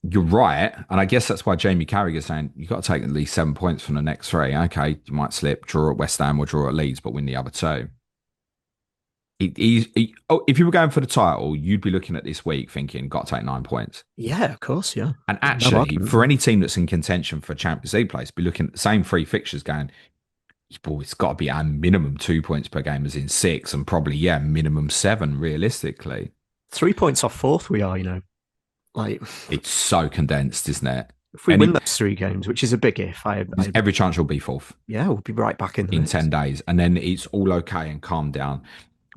you're right, and I guess that's why Jamie Carragher's saying you've got to take at least 7 points from the next three. Okay, you might slip, draw at West Ham or draw at Leeds, but win the other two. If you were going for the title, you'd be looking at this week thinking, got to take 9 points. Yeah, of course, yeah. And No actually, argument for there. any team that's in contention for Champions League place, be looking at the same three fixtures going, well, it's got to be a minimum 2 points per game, as in six, and probably, yeah, minimum seven, realistically. 3 points off fourth we are, Like It's so condensed, isn't it? if we win Any those three games, which is a big if, every chance you'll be fourth yeah, we'll be right back in the in mix. 10 days, and then it's all okay and calm down.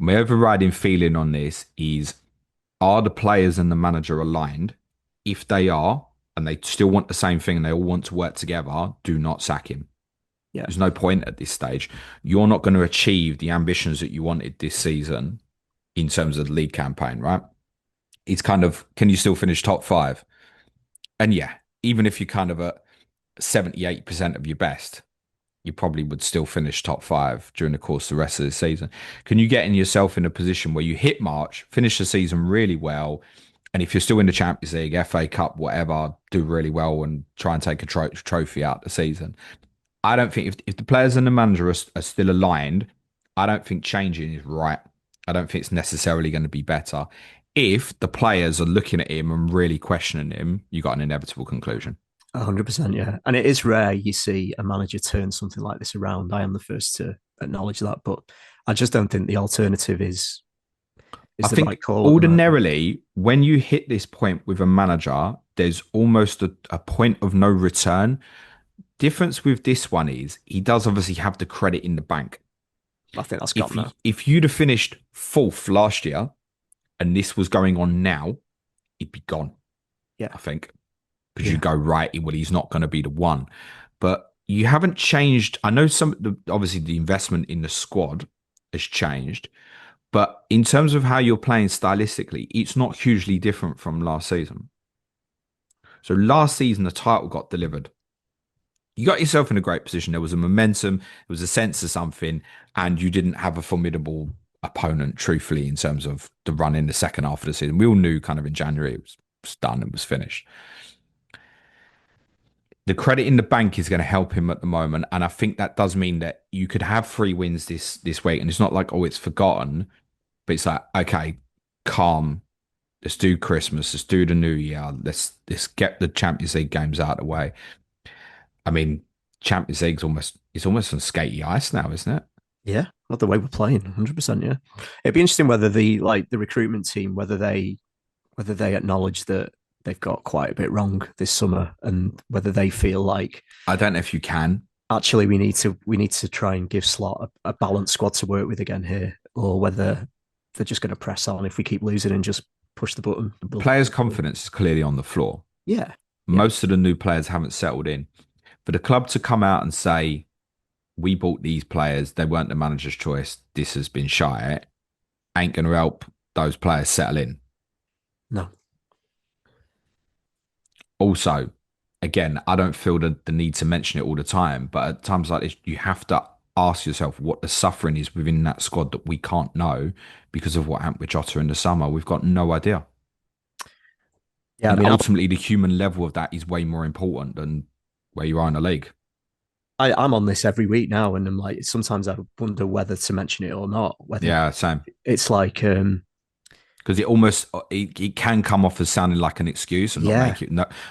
My overriding feeling on this is, are the players and the manager aligned? If they are, and they still want the same thing and they all want to work together, do not sack him. Yeah, There's no point at this stage. You're not going to achieve the ambitions that you wanted this season in terms of the league campaign, right? It's kind of, can you still finish top five? And yeah, even if you're kind of at 78% of your best, you probably would still finish top five during the course of the rest of the season. Can you get in yourself in a position where you hit March, finish the season really well, and if you're still in the Champions League, FA Cup, whatever, do really well and try and take a trophy out the season? I don't think if the players and the manager are still aligned, I don't think changing is right. I don't think it's necessarily going to be better. If the players are looking at him and really questioning him, you got an inevitable conclusion. 100%. Yeah, and it is rare you see a manager turn something like this around. I am the first to acknowledge that, but I just don't think the alternative I is the think right call at the moment. ordinarily, when you hit this point with a manager, there's almost a point of no return. Difference with this one is he does obviously have the credit in the bank. I think that's gone now. If you'd have finished fourth last year and this was going on now, he'd be gone. Yeah, I think because you yeah, go right, well, he's not going to be the one. But you haven't changed. I know obviously the investment in the squad has changed, but in terms of how you're playing stylistically, it's not hugely different from last season. So last season, the title got delivered. You got yourself in a great position. There was a momentum, there was a sense of something, and you didn't have a formidable opponent, truthfully, in terms of the run in the second half of the season. We all knew kind of in January it was done and was finished. The credit in the bank is going to help him at the moment, and I think that does mean that you could have 3 wins this week, and it's not like, oh, it's forgotten, but it's like, okay, calm. Let's do Christmas. Let's do the New Year. Let's get the Champions League games out of the way. I mean, Champions League's almost on skatey ice now, isn't it? yeah. Not the way we're playing. 100%. Yeah, it'd be interesting whether the recruitment team whether they acknowledge that they've got quite a bit wrong this summer and whether they feel like I don't know if you can. actually we need to try and give Slot a balanced squad to work with again here, or whether they're just going to press on if we keep losing and just push the button. Players' confidence is clearly on the floor. Yeah, yeah, Most of the new players haven't settled in. For the club to come out and say, we bought these players, they weren't the manager's choice, this has been shy, ain't going to help those players settle in. no, Also, again, I don't feel the need to mention it all the time, but at times like this, you have to ask yourself what the suffering is within that squad that we can't know because of what happened with Jota in the summer. We've got no idea. yeah. I And mean, ultimately, the human level of that is way more important than where you are in the league. I'm on this every week now, and I'm like, sometimes I wonder whether to mention it or not. Whether Yeah, same. it's like, Because it can come off as sounding like an excuse and yeah,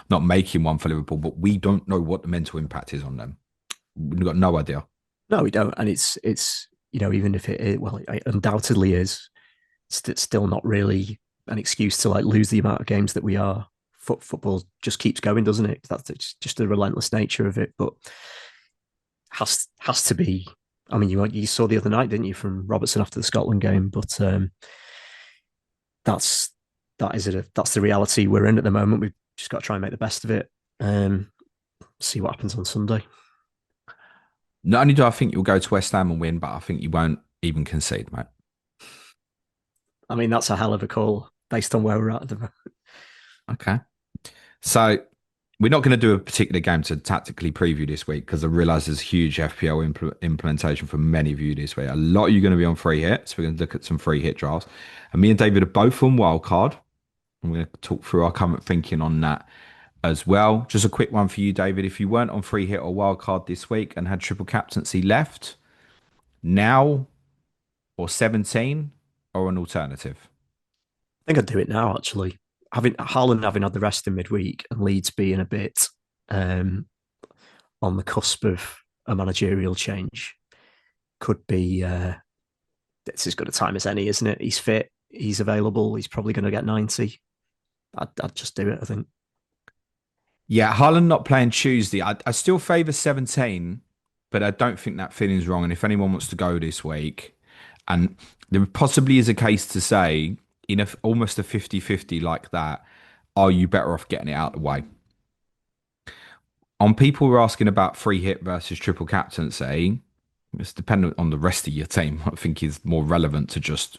not making one for Liverpool, but we don't know what the mental impact is on them. We've got no idea. No, we don't, and it's even if it undoubtedly is, it's still not really an excuse to like lose the amount of games that we are. Football just keeps going, doesn't it? That's it's just the relentless nature of it, but has to be. I mean, you saw the other night, didn't you, from Robertson after the Scotland game? But that's that's the reality we're in at the moment. We've just got to try and make the best of it. Um, See what happens on Sunday. Not only do I think you'll go to West Ham and win, but I think you won't even concede, mate. I mean, that's a hell of a call based on where we're at the moment. Okay. So we're not going to do a particular game to tactically preview this week because I realise there's huge FPL implementation for many of you this week. A lot of you are going to be on free hit, so we're going to look at some free hit drafts. And me and David are both on wildcard. I'm going to talk through our current thinking on that as well. Just a quick one for you, David. If you weren't on free hit or wildcard this week and had triple captaincy left, now or 17 or an alternative? I think I'd do it now, actually. Having Haaland having had the rest in midweek and Leeds being a bit um, on the cusp of a managerial change could be it's as good a time as any, isn't it? He's fit, he's available, he's probably going to get 90. I'd just do it, I think. Yeah, Haaland not playing Tuesday. I still favour 17, but I don't think that feeling's wrong. And if anyone wants to go this week, and there possibly is a case to say, in almost a 50-50 like that, are you better off getting it out of the way? On people who are asking about free hit versus triple captaincy, it's dependent on the rest of your team. I think is more relevant to just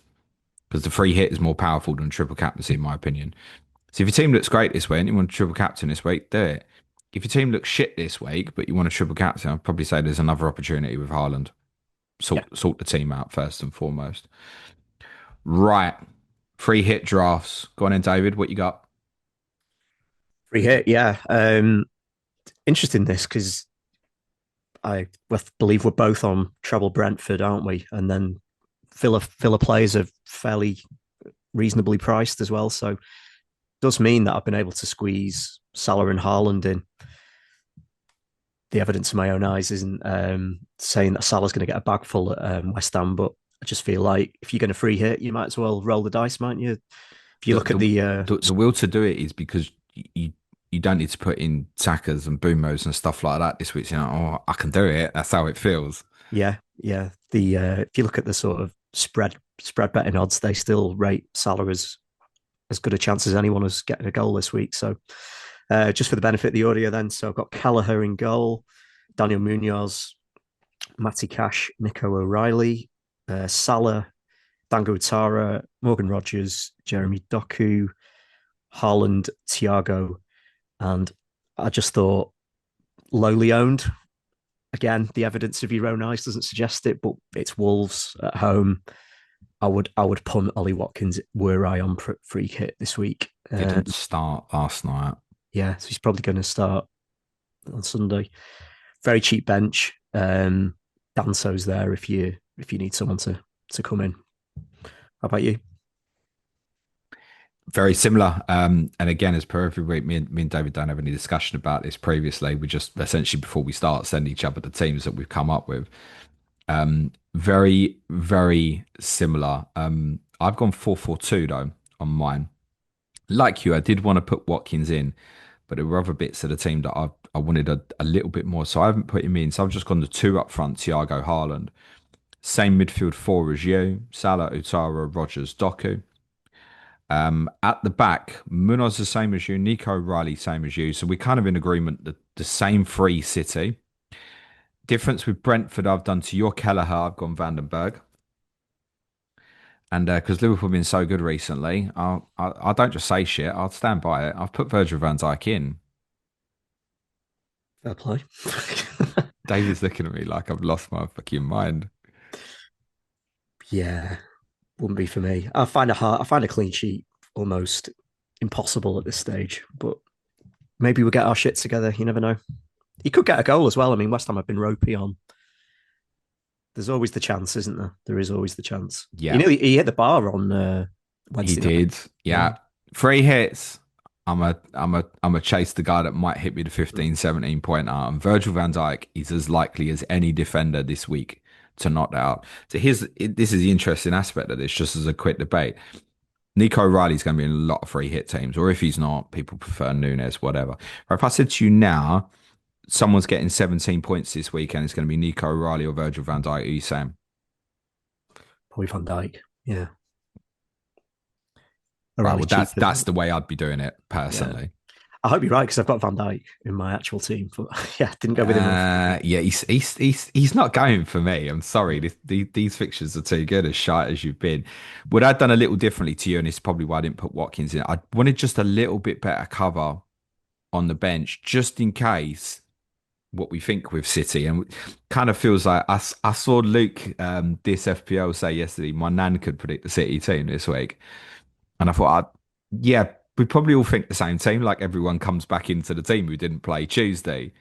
because the free hit is more powerful than triple captaincy, in my opinion. So if your team looks great this week and you want a triple captain this week, do it. If your team looks shit this week, but you want a triple captain, I'd probably say there's another opportunity with Haaland. Yeah. Sort the team out first and foremost. Right. Free hit drafts. Go on in, David. What you got? Free hit, yeah. Interesting this because believe we're both on treble Brentford, aren't we? And then Villa players are fairly reasonably priced as well. So it does mean that I've been able to squeeze Salah and Haaland in. The evidence of my own eyes isn't saying that Salah's going to get a bag full at West Ham, but I just feel like if you're going to free hit, you might as well roll the dice, mightn't you? If you The, look at the, the the will to do it is because you don't need to put in Sakas and Boomos and stuff like that this week. You know, oh, I can do it. That's how it feels. yeah, the if you look at the sort of spread betting odds, they still rate Salah as good a chance as anyone as getting a goal this week. So just for the benefit of the audio, then, so I've got Kelleher in goal, Daniel Munoz, Matty Cash, Nico O'Reilly, Salah, Dango Utara, Morgan Rogers, Jeremy Doku, Haaland, Thiago, and I just thought lowly owned. Again, the evidence of your own eyes doesn't suggest it, but it's Wolves at home. I would punt Ollie Watkins were I on free hit this week. Didn't start last night. Yeah, so he's probably going to start on Sunday. Very cheap bench. Danso's there if you need someone to come in. How about you? Very similar. And again, as per every week, me and David don't have any discussion about this previously. We just essentially before we start send each other the teams that we've come up with. Very, very similar. I've gone 4-4-2 though on mine. Like you, I did want to put Watkins in, but there were other bits of the team that I wanted a little bit more. So I haven't put him in. So I've just gone the two up front, Thiago Haaland. Same midfield four as you, Salah, Utara, Rogers, Doku. At the back, Munoz the same as you, Nico Riley same as you. So we're kind of in agreement that the same three City. Difference with Brentford, I've done to your Kelleher, I've gone Vandenberg. And because Liverpool have been so good recently, I don't just say shit, I'll stand by it. I've put Virgil van Dijk in. Fair play. David's looking at me like I've lost my fucking mind. Yeah, wouldn't be for me. I find a clean sheet almost impossible at this stage, but maybe we'll get our shit together. You never know. He could get a goal as well. I mean, West Ham have been ropey on. There's always the chance, isn't there? There is always the chance. Yeah, He hit the bar on he Wednesday night. did. Yeah. Free hits. I'm a chase the guy that might hit me the 15, 17 pointer. And Virgil van Dijk is as likely as any defender this week to knock that out. So this is the interesting aspect of this, just as a quick debate. Nico Riley's going to be in a lot of free hit teams, or if he's not, people prefer Nunes, whatever. But if I said to you now, someone's getting 17 points this weekend, it's going to be Nico Riley or Virgil van Dijk. Who are you saying? Probably Van Dijk. Yeah. Right. O'Reilly Well, cheap, isn't that's it? the way I'd be doing it Yeah. personally. I hope you're right because I've got Van Dijk in my actual team. But yeah, didn't go with him, unfortunately. Yeah, he's not going for me. I'm sorry. These fixtures are too good, as shite as you've been. What I'd done a little differently to you, and it's probably why I didn't put Watkins in. I wanted just a little bit better cover on the bench, just in case what we think with City. And kind of feels like I saw Luke this FPL say yesterday, my nan could predict the City team this week. And I thought, yeah, we probably all think the same team. Like everyone comes back into the team who didn't play Tuesday,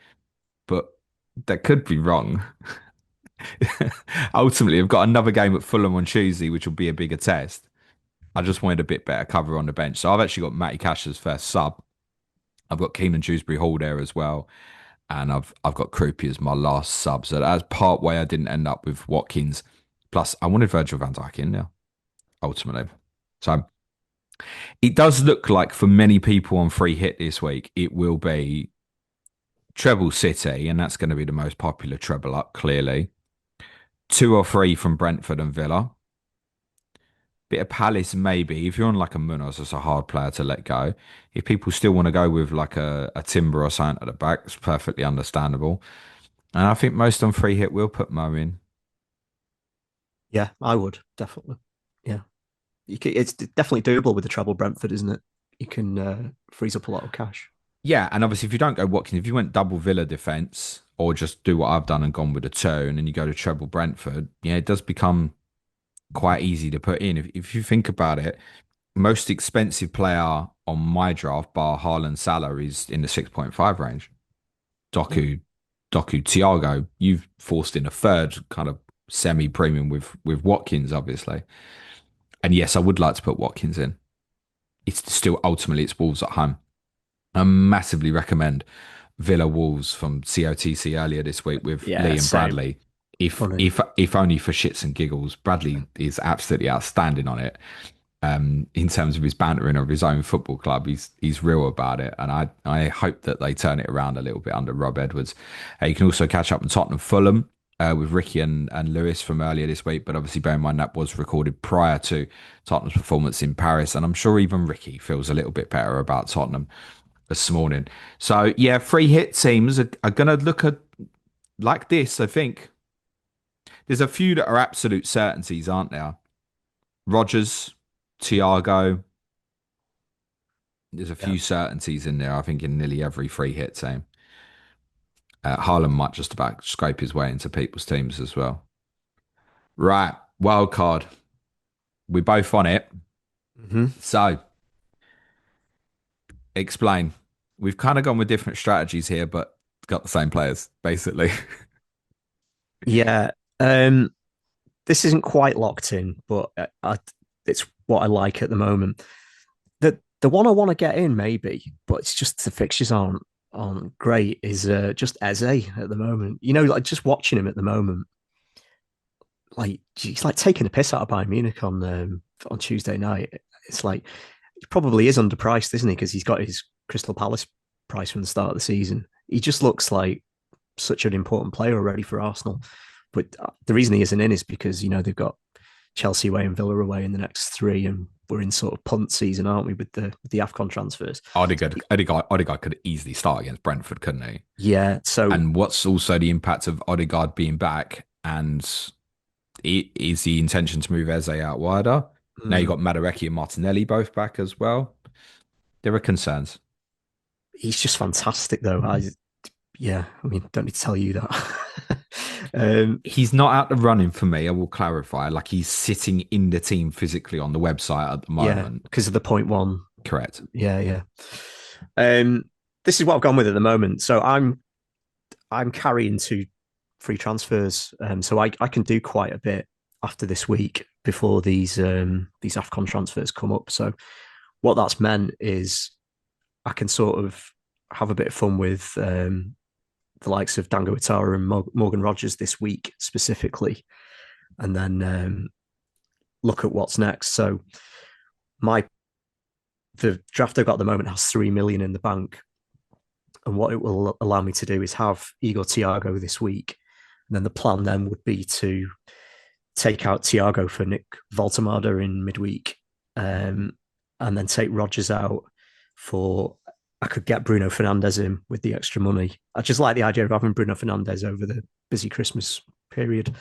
but that could be wrong. Ultimately, I've got another game at Fulham on Tuesday, which will be a bigger test. I just wanted a bit better cover on the bench. So I've actually got Matty Cash as first sub. I've got Keenan Dewsbury Hall there as well. And I've got Krupi as my last sub. So that's part way I didn't end up with Watkins. Plus, I wanted Virgil van Dijk in there, ultimately. So it does look like for many people on free hit this week, it will be treble City, and that's going to be the most popular treble up, clearly. Two or three from Brentford and Villa. Bit of Palace, maybe. If you're on like a Munoz, it's a hard player to let go. If people still want to go with like a Timber or something at the back, it's perfectly understandable. And I think most on free hit will put Mo in. Yeah, I would definitely. Yeah, it's definitely doable with the treble Brentford, isn't it? You can freeze up a lot of cash. Yeah, and obviously if you don't go Watkins, if you went double Villa defence or just do what I've done and gone with a two and then you go to treble Brentford, yeah, it does become quite easy to put in. If you think about it, most expensive player on my draft, bar Haaland Salah, is in the 6.5 range. Yeah, Doku, Thiago, you've forced in a third kind of semi-premium with Watkins, obviously. And yes, I would like to put Watkins in. It's still ultimately it's Wolves at home. I massively recommend Villa Wolves from COTC earlier this week with yeah, Lee and same. Bradley. If Funny. if if only for shits and giggles, Bradley is absolutely outstanding on it. In terms of his bantering of his own football club, he's real about it, and I hope that they turn it around a little bit under Rob Edwards. You can also catch up on Tottenham Fulham with Ricky and Lewis from earlier this week, but obviously bear in mind that was recorded prior to Tottenham's performance in Paris, and I'm sure even Ricky feels a little bit better about Tottenham this morning. So yeah, free hit teams are going to look at like this. I think there's a few that are absolute certainties, aren't there? Rogers, Thiago. There's a Yeah. few certainties in there. I think in nearly every free hit team. Haaland might just about scrape his way into people's teams as well. Right, wild card. We're both on it. Hmm. So explain. We've kind of gone with different strategies here, but got the same players basically. Yeah. This isn't quite locked in, but it's what I like at the moment. The one I want to get in, maybe, but it's just the fixtures aren't great. Is just Eze at the moment. You know, like just watching him at the moment, like he's like taking the piss out of Bayern Munich on Tuesday night. It's like he probably is underpriced, isn't he? Because he's got his Crystal Palace price from the start of the season. He just looks like such an important player already for Arsenal. But the reason he isn't in is because they've got Chelsea away and Villa away in the next three, and we're in sort of punt season, aren't we, with the AFCON transfers? Odegaard could easily start against Brentford, couldn't he? Yeah. So And what's also the impact of Odegaard being back? And is the intention to move Eze out wider? Now you've mm, got Madueke and Martinelli both back as well. There are concerns. he's just fantastic, though. Yeah, I mean, don't need to tell you that. um, He's not out the running for me. I will clarify. Like he's sitting in the team physically on the website at the yeah, moment. because of the point one. Correct. Yeah, yeah. Um, this is what I've gone with at the moment. So I'm carrying two free transfers. So I can do quite a bit after this week before these AFCON transfers come up. So what that's meant is I can sort of have a bit of fun with the likes of Dango Itara and Morgan Rogers this week specifically, and then look at what's next. So my the draft I've got at the moment has 3 million in the bank, and what it will allow me to do is have Igor Thiago this week, and then the plan then would be to take out Thiago for Nick Voltemada in midweek, and then take Rogers out for. I could get Bruno Fernandes in with the extra money. I just like the idea of having Bruno Fernandes over the busy Christmas period.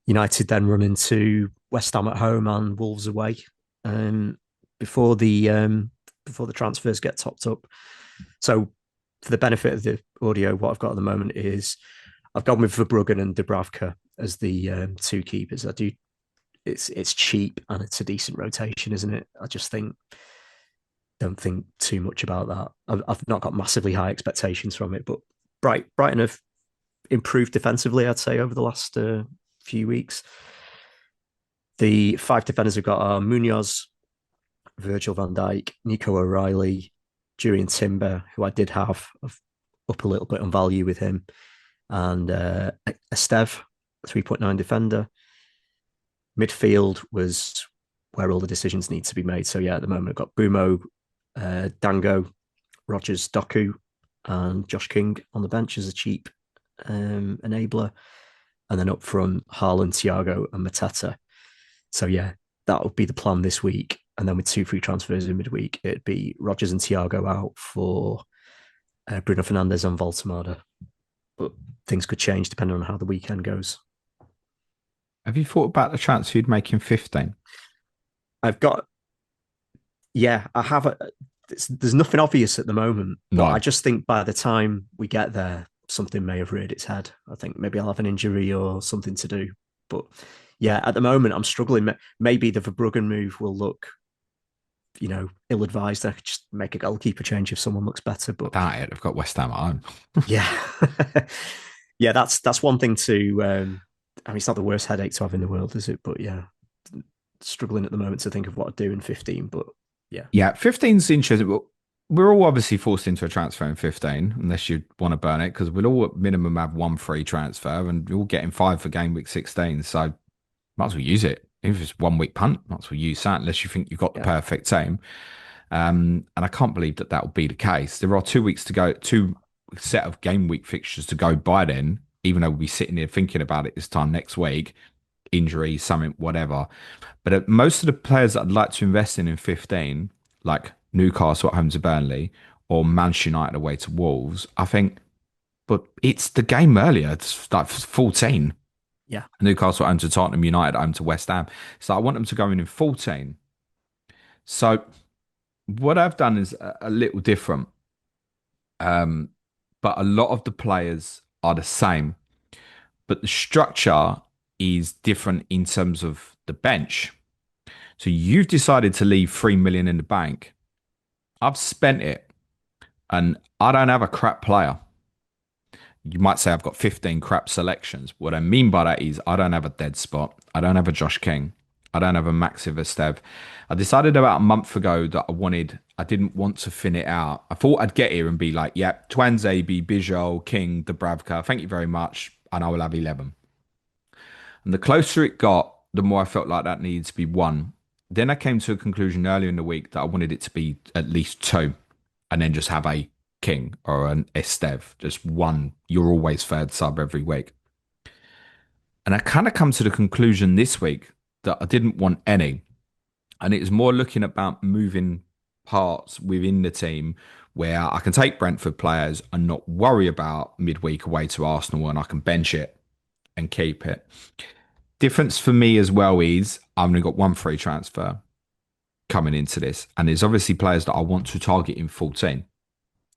United then run into West Ham at home and Wolves away, um, before the transfers get topped up. So, for the benefit of the audio, what I've got at the moment is I've gone with Verbruggen and Dubravka as the two keepers. I do. It's cheap and it's a decent rotation, isn't it? I just don't think too much about that. I've not got massively high expectations from it, but Brighton have improved defensively, I'd say, over the last few weeks. The five defenders we've got are Munoz, Virgil van Dijk, Nico O'Reilly, Jurien Timber, who I did have up a little bit on value with him, and Esteve, 3.9 defender. Midfield was where all the decisions need to be made. So yeah, at the moment I've got Bumo, Dango, Rogers, Doku, and Josh King on the bench as a cheap enabler. And then up front, Haaland, Thiago, and Mateta. So yeah, that would be the plan this week. And then with two free transfers in midweek, it'd be Rogers and Thiago out for Bruno Fernandes and Voltemada. But things could change depending on how the weekend goes. Have you thought about the transfer you'd make in 15? I've got, yeah, I have. There's nothing obvious at the moment, but No. I just think by the time we get there, something may have reared its head. I think maybe I'll have an injury or something to do. But yeah, at the moment, I'm struggling. Maybe the Verbruggen move will look, ill-advised. I could just make a goalkeeper change if someone looks better. But That it. I've got West Ham at home. yeah, yeah, that's one thing to. I mean, it's not the worst headache to have in the world, is it? But yeah, struggling at the moment to think of what I'd do in 15. But yeah, Yeah, 15's interesting. But we're all obviously forced into a transfer in 15, unless you want to burn it, because we'll all at minimum have one free transfer and we're all getting five for game week 16. So might as well use it. Even if it's 1 week punt, might as well use that unless you think you've got the yeah, perfect team. And I can't believe that will be the case. There are 2 weeks to go, two set of game week fixtures to go by then, even though we'll be sitting here thinking about it this time next week, injury, something, whatever. But most of the players that I'd like to invest in 15, like Newcastle at home to Burnley or Manchester United away to Wolves, I think, but it's the game earlier. It's like 14. yeah, Newcastle at home to Tottenham, United at home to West Ham. So I want them to go in 14. So what I've done is a little different. Um, but a lot of the players are the same. But the structure is different in terms of the bench. So you've decided to leave 3 million in the bank. I've spent it and I don't have a crap player. You might say I've got 15 crap selections. What I mean by that is I don't have a dead spot. I don't have a Josh King. I don't have a Maxi Verstev. I decided about a month ago that I didn't want to thin it out. I thought I'd get here and be like, yeah, Twanzebe, Bijol, King, Dubravka, thank you very much. And I will have 11. And the closer it got, the more I felt like that needed to be one. Then I came to a conclusion earlier in the week that I wanted it to be at least two and then just have a King or an Estev, just one. You're always third sub every week. And I kind of come to the conclusion this week that I didn't want any. And it was more looking about moving parts within the team where I can take Brentford players and not worry about midweek away to Arsenal and I can bench it and keep it. Difference for me as well is I've only got one free transfer coming into this. And there's obviously players that I want to target in 14.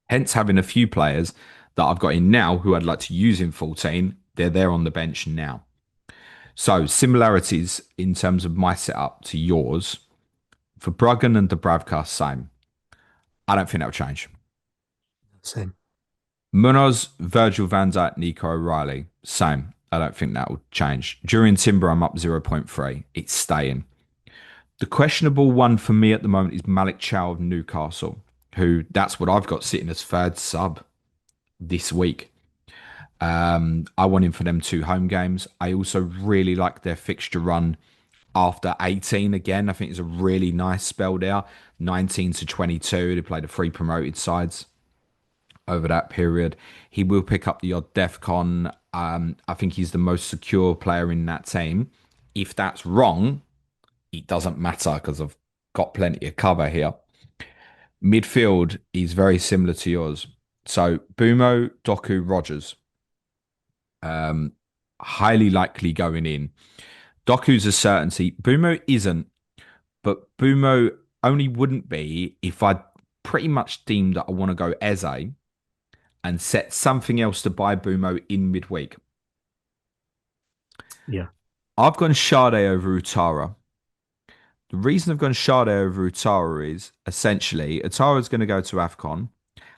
Hence having a few players that I've got in now who I'd like to use in 14. They're there on the bench now. So similarities in terms of my setup to yours. For Bruggen and Dubravka, same. I don't think that'll change. same. Munoz, Virgil van Dijk, Nico O'Reilly, same. I don't think that will change. During Timber, I'm up 0.3. It's staying. The questionable one for me at the moment is Malik Chow of Newcastle. who that's what I've got sitting as third sub this week. I want him for them two home games. I also really like their fixture run after 18 again. I think it's a really nice spell there. 19 to 22. They played the three promoted sides over that period. He will pick up the odd DEFCON. I think he's the most secure player in that team. If that's wrong, it doesn't matter because I've got plenty of cover here. Midfield is very similar to yours. So Bumo, Doku, Rogers. Um, Highly likely going in. Doku's a certainty. Bumo isn't, but Bumo only wouldn't be if I pretty much deemed that I want to go Eze and set something else to buy Bumo in midweek. Yeah. I've gone Sade over Utara. The reason I've gone Sade over Utara is essentially Utara's going to go to AFCON.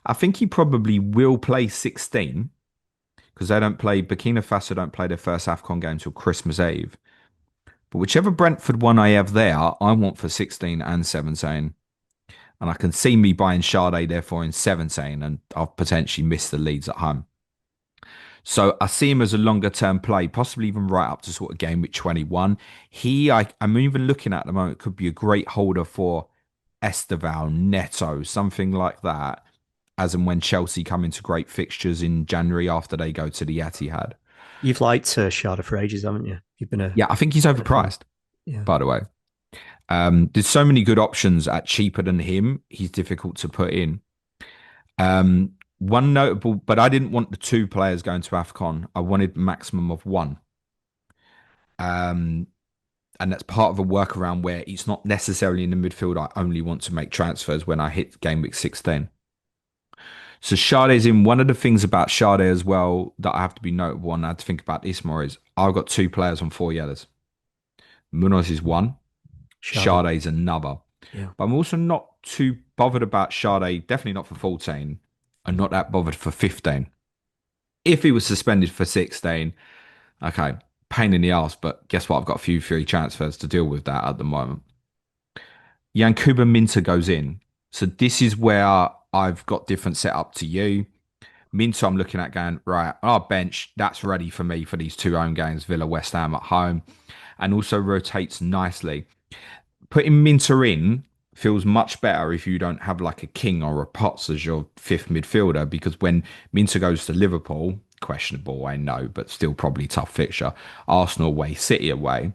I think he probably will play 16 because they don't play, Burkina Faso don't play their first AFCON game until Christmas Eve. But whichever Brentford one I have there, I want for 16 and 17. And I can see me buying Sade therefore in 17, and I've potentially missed the leads at home. So I see him as a longer term play, possibly even right up to sort of game week 21. I'm even looking at the moment, could be a great holder for Esteval, Neto, something like that, as and when Chelsea come into great fixtures in January after they go to the Etihad. You've liked Sharda for ages, haven't you? You've Yeah, I think he's been a fan. overpriced, Yeah. by the way. There's so many good options at cheaper than him. He's difficult to put in. One notable, but I didn't want the two players going to AFCON. I wanted maximum of one. Um, and that's part of a workaround where it's not necessarily in the midfield. I only want to make transfers when I hit game week 16. So Sade's in. One of the things about Sade as well that I have to be notable, and I had to think about this more, is I've got two players on four yellows. Munoz is one, Sharda. Sade's another. Yeah. But I'm also not too bothered about Sade, definitely not for 14, and not that bothered for 15. If he was suspended for 16, okay, pain in the ass, but guess what? I've got a few free transfers to deal with that at the moment. Yankuba Minter goes in. So this is where I've got different setup to you. Minter, I'm looking at going, right, our bench, that's ready for me for these two home games, Villa, West Ham at home, and also rotates nicely. Putting Minter in feels much better if you don't have like a King or a Potts as your fifth midfielder, because when Minter goes to Liverpool, questionable, I know, but still probably tough fixture, Arsenal away, City away,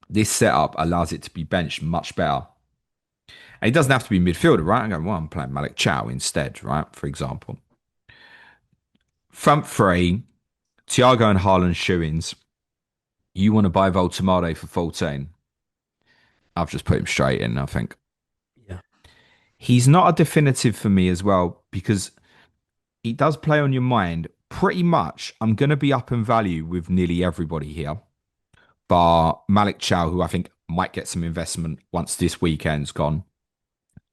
this setup allows it to be benched much better. And it doesn't have to be midfielder, right? I'm going, well, I'm playing Malik Chow instead, right? For example. Front three, Thiago and Haaland shoe-ins. You want to buy Voltemade for 14. I've just put him straight in, I think. Yeah. He's not a definitive for me as well because he does play on your mind. Pretty much, I'm going to be up in value with nearly everybody here, bar Malik Chow, who I think might get some investment once this weekend's gone.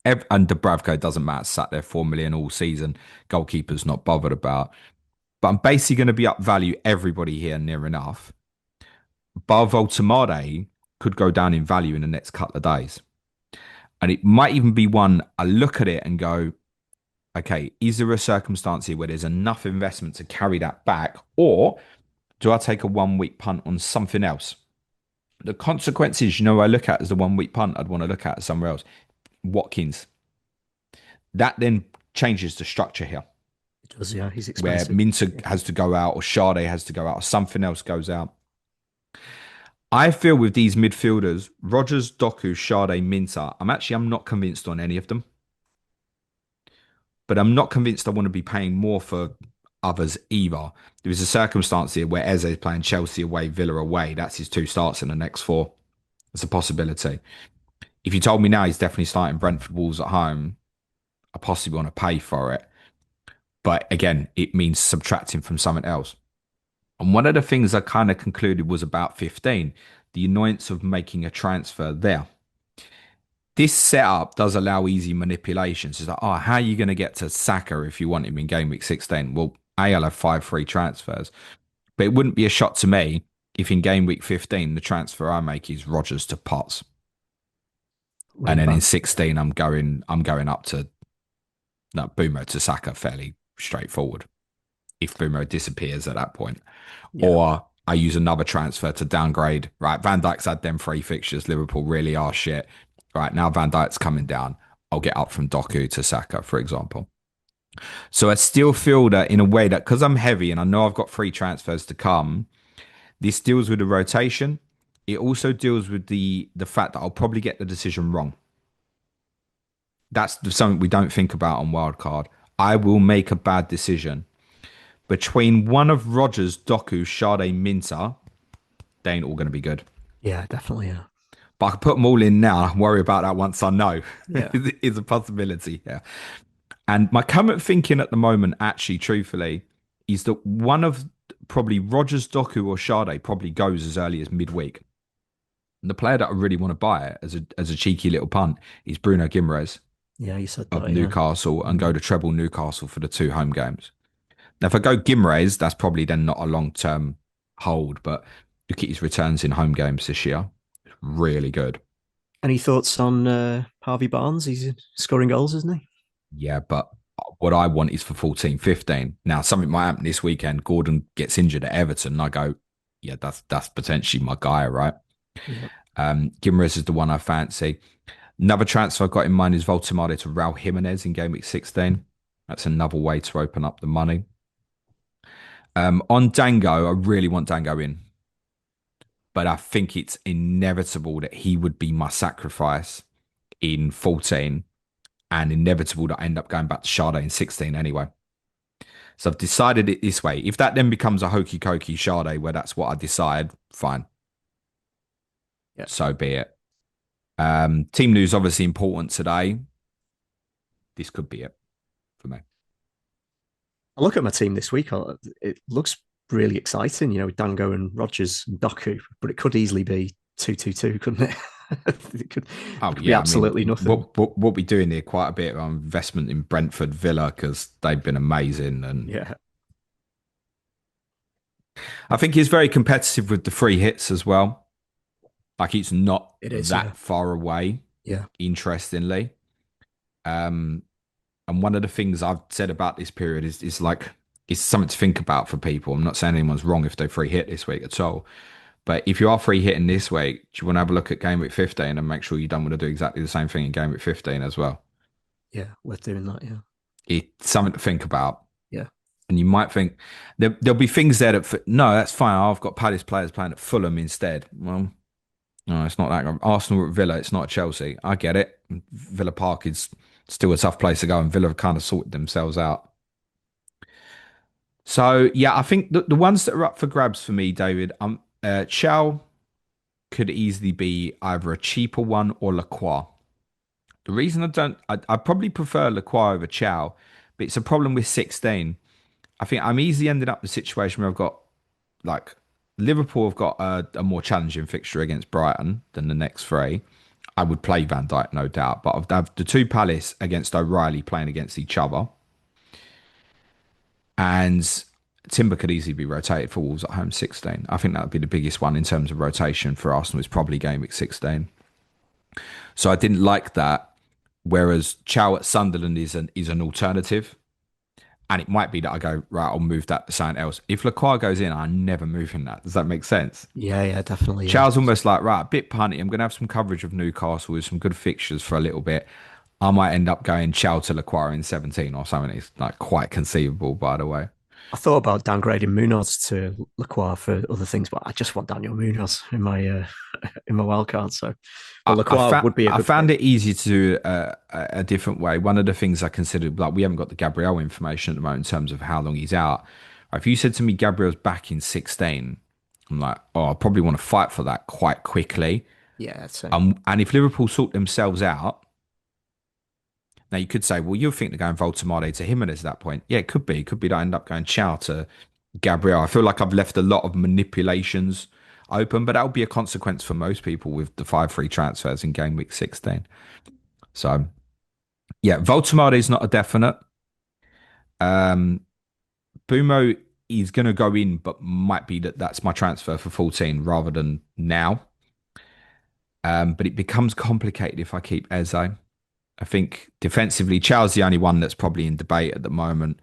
And Dubravka doesn't matter, sat there 4 million all season. Goalkeeper's not bothered about. But I'm basically going to be up value everybody here near enough. Bar Voltemade could go down in value in the next couple of days. And it might even be one I look at it and go, okay, is there a circumstance here where there's enough investment to carry that back? Or do I take a 1 week punt on something else? The consequences, I look at as the 1 week punt, I'd want to look at somewhere else. Watkins. That then changes the structure here, It does, yeah. He's where expensive. Minter Yeah. has to go out or Sade has to go out or something else goes out. I feel with these midfielders, Rogers, Doku, Sade, Minter, I'm not convinced on any of them. But I'm not convinced I want to be paying more for others either. There is a circumstance here where Eze is playing Chelsea away, Villa away. That's his two starts in the next four. It's a possibility. If you told me now he's definitely starting Brentford Wolves at home, I possibly want to pay for it. But again, it means subtracting from something else. And one of the things I kind of concluded was about 15, the annoyance of making a transfer there. This setup does allow easy manipulations. It's like, oh, how are you going to get to Saka if you want him in game week 16? Well, I'll have 5 free transfers. But it wouldn't be a shot to me if in game week 15 the transfer I make is Rodgers to Potts. And Right then in back. 16 I'm going up to No, Bumo to Saka, fairly straightforward. If Bumo disappears at that point, Yeah. or I use another transfer to downgrade. Right, Van Dijk's had them three fixtures. Liverpool really are shit. Right now, Van Dijk's coming down. I'll get up from Doku to Saka, for example. So I still feel that in a way that because I'm heavy and I know I've got three transfers to come, this deals with the rotation. It also deals with the fact that I'll probably get the decision wrong. That's something we don't think about on wildcard. I will make a bad decision between one of Rogers, Doku, Sade, Minter. They ain't all going to be good. Yeah, definitely. Yeah. But I can put them all in now. I can worry about that once I know. Yeah. It's a possibility. Yeah. And my current thinking at the moment, actually, truthfully, is that one of probably Rogers, Doku, or Sade probably goes as early as midweek. And the player that I really want to buy as a cheeky little punt is Bruno Guimaraes Yeah, you said of that. Yeah. Newcastle and go Mm. to treble Newcastle for the two home games. Now, if I go Guimaraes, that's probably then not a long term hold, but look at his returns in home games this year. Really good. Any thoughts on Harvey Barnes? He's scoring goals, isn't he? Yeah, but what I want is for 14, 15. Now, something might happen this weekend. Gordon gets injured at Everton, and I go, yeah, that's potentially my guy, right? Yeah. Guimaraes is the one I fancy. Another transfer I've got in mind is Voltemade to Raul Jimenez in game week 16. That's another way to open up the money. On Dango, I really want Dango in, but I think it's inevitable that he would be my sacrifice in 14 and inevitable that I end up going back to Sade in 16 anyway. So I've decided it this way. If that then becomes a hokey cokey Sade where that's what I decide, fine. Yeah. So be it. Team news obviously important today. This could be it for me. I look at my team this week. It looks really exciting, with Dango and Rogers and Doku, but it could easily be 2-2-2, couldn't it? Oh it could be yeah, I mean, absolutely nothing. what we doing here? Quite a bit of investment in Brentford Villa because they've been amazing, and Yeah, I think he's very competitive with the free hits as well. Like it's not it is. Yeah, that far away. yeah, Interestingly, um, and one of the things I've said about this period is like it's something to think about for people. I'm not saying anyone's wrong if they free hit this week at all. But if you are free hitting this week, do you want to have a look at game week 15 and make sure you don't want to do exactly the same thing in game week 15 as well? yeah. Worth doing that. Yeah, It's something to think about. yeah, And you might think there'll be things there that, no, that's fine. I've got Palace players playing at Fulham instead. Well, no, it's not that. Arsenal are at Villa. It's not Chelsea. I get it. Villa Park is still a tough place to go, and Villa have kind of sorted themselves out. So, yeah, I think the ones that are up for grabs for me, David, Chow could easily be either a cheaper one or Lacroix. The reason I probably prefer Lacroix over Chow, but it's a problem with 16. I think I'm easily ending up in a situation where I've got like Liverpool have got a more challenging fixture against Brighton than the next three. I would play Van Dijk, no doubt, but I've had the two Palace against O'Reilly playing against each other, and Timber could easily be rotated for Wolves at home 16. I think that would be the biggest one in terms of rotation for Arsenal. Is probably game week 16. So I didn't like that. Whereas Chow at Sunderland is an alternative. And it might be that I go, right, I'll move that to something else. If Lacroix goes in, I'm never moving that. Does that make sense? yeah, yeah. Definitely. Yeah, Chow's almost like, right, a bit punty. I'm going to have some coverage of Newcastle with some good fixtures for a little bit. I might end up going Chow to Lacroix in 17 or something. It's like quite conceivable, by the way. I thought about downgrading Munoz to Lacroix for other things, but I just want Daniel Munoz in my in my wild card. So, but Lacroix would be a I good found pick. it easy to do a different way. One of the things I considered, like we haven't got the Gabriel information at the moment in terms of how long he's out. If you said to me Gabriel's back in 16, I'm like, oh, I probably want to fight for that quite quickly. Yeah, so And if Liverpool sort themselves out, now you could say, well, you think they're going Voltemade to Jimenez at that point. Yeah, it could be. It could be that I end up going Chow to Gabriel. I feel like I've left a lot of manipulations open, but that'll be a consequence for most people with the 5-3 transfers in game week 16. So, yeah, Voltemade is not a definite. Um, Bumo is going to go in, but might be that's my transfer for 14 rather than now. But it becomes complicated if I keep Eze. I think defensively, Chow's the only one that's probably in debate at the moment.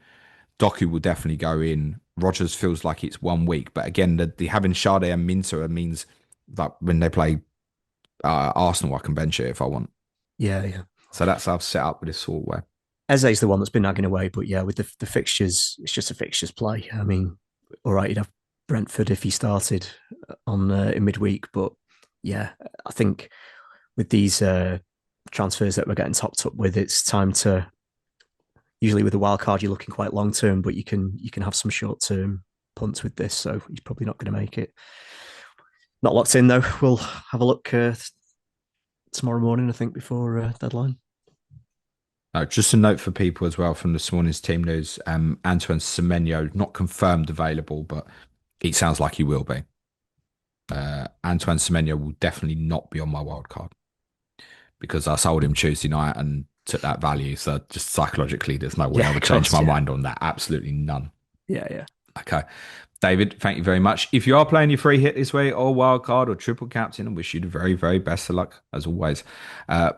Doku will definitely go in. Rogers feels like it's 1 week, but again, the having Sade and Minter means that when they play Arsenal, I can bench it if I want. Yeah, yeah. So that's how I've set up with this sort of way. Eze's the one that's been nagging away, but yeah, with the fixtures, it's just a fixtures play. I mean, all right, you'd have Brentford if he started on in midweek, but yeah, I think with these transfers that we're getting topped up with, it's time to. Usually with a wild card, you're looking quite long term, but you can have some short term punts with this, so he's probably not going to make it. Not locked in though. We'll have a look tomorrow morning, I think, before deadline. Just a note for people as well from this morning's team news. Antoine Semenyo, not confirmed available, but it sounds like he will be. Antoine Semenyo will definitely not be on my wild card because I sold him Tuesday night and took that value. So just psychologically, there's no way Yeah, I of would change course, my yeah, mind on that. Absolutely none. yeah, yeah. Okay. David, thank you very much. If you are playing your free hit this way, or wild card, or triple captain, I wish you the very, very best of luck. As always,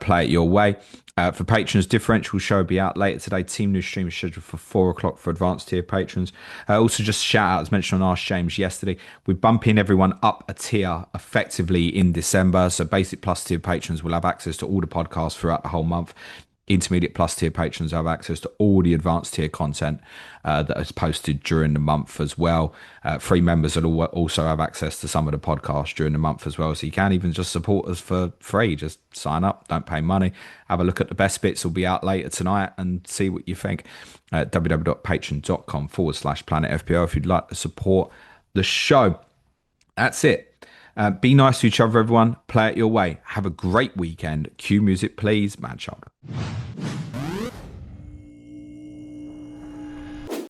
play it your way. For patrons, differential show will be out later today. Team news stream is scheduled for 4 o'clock for advanced tier patrons. Also, just shout out, as mentioned on Ask James yesterday, we're bumping everyone up a tier effectively in December. So, basic plus tier patrons will have access to all the podcasts throughout the whole month. Intermediate plus tier patrons have access to all the advanced tier content that is posted during the month as well. Free members will also have access to some of the podcasts during the month as well. So you can even just support us for free. Just sign up, don't pay money. Have a look at the best bits. Will be out later tonight and see what you think. www.patreon.com/Planet FPL if you'd like to support the show. That's it. Be nice to each other, everyone. Play it your way. Have a great weekend. Cue music, please. Man child.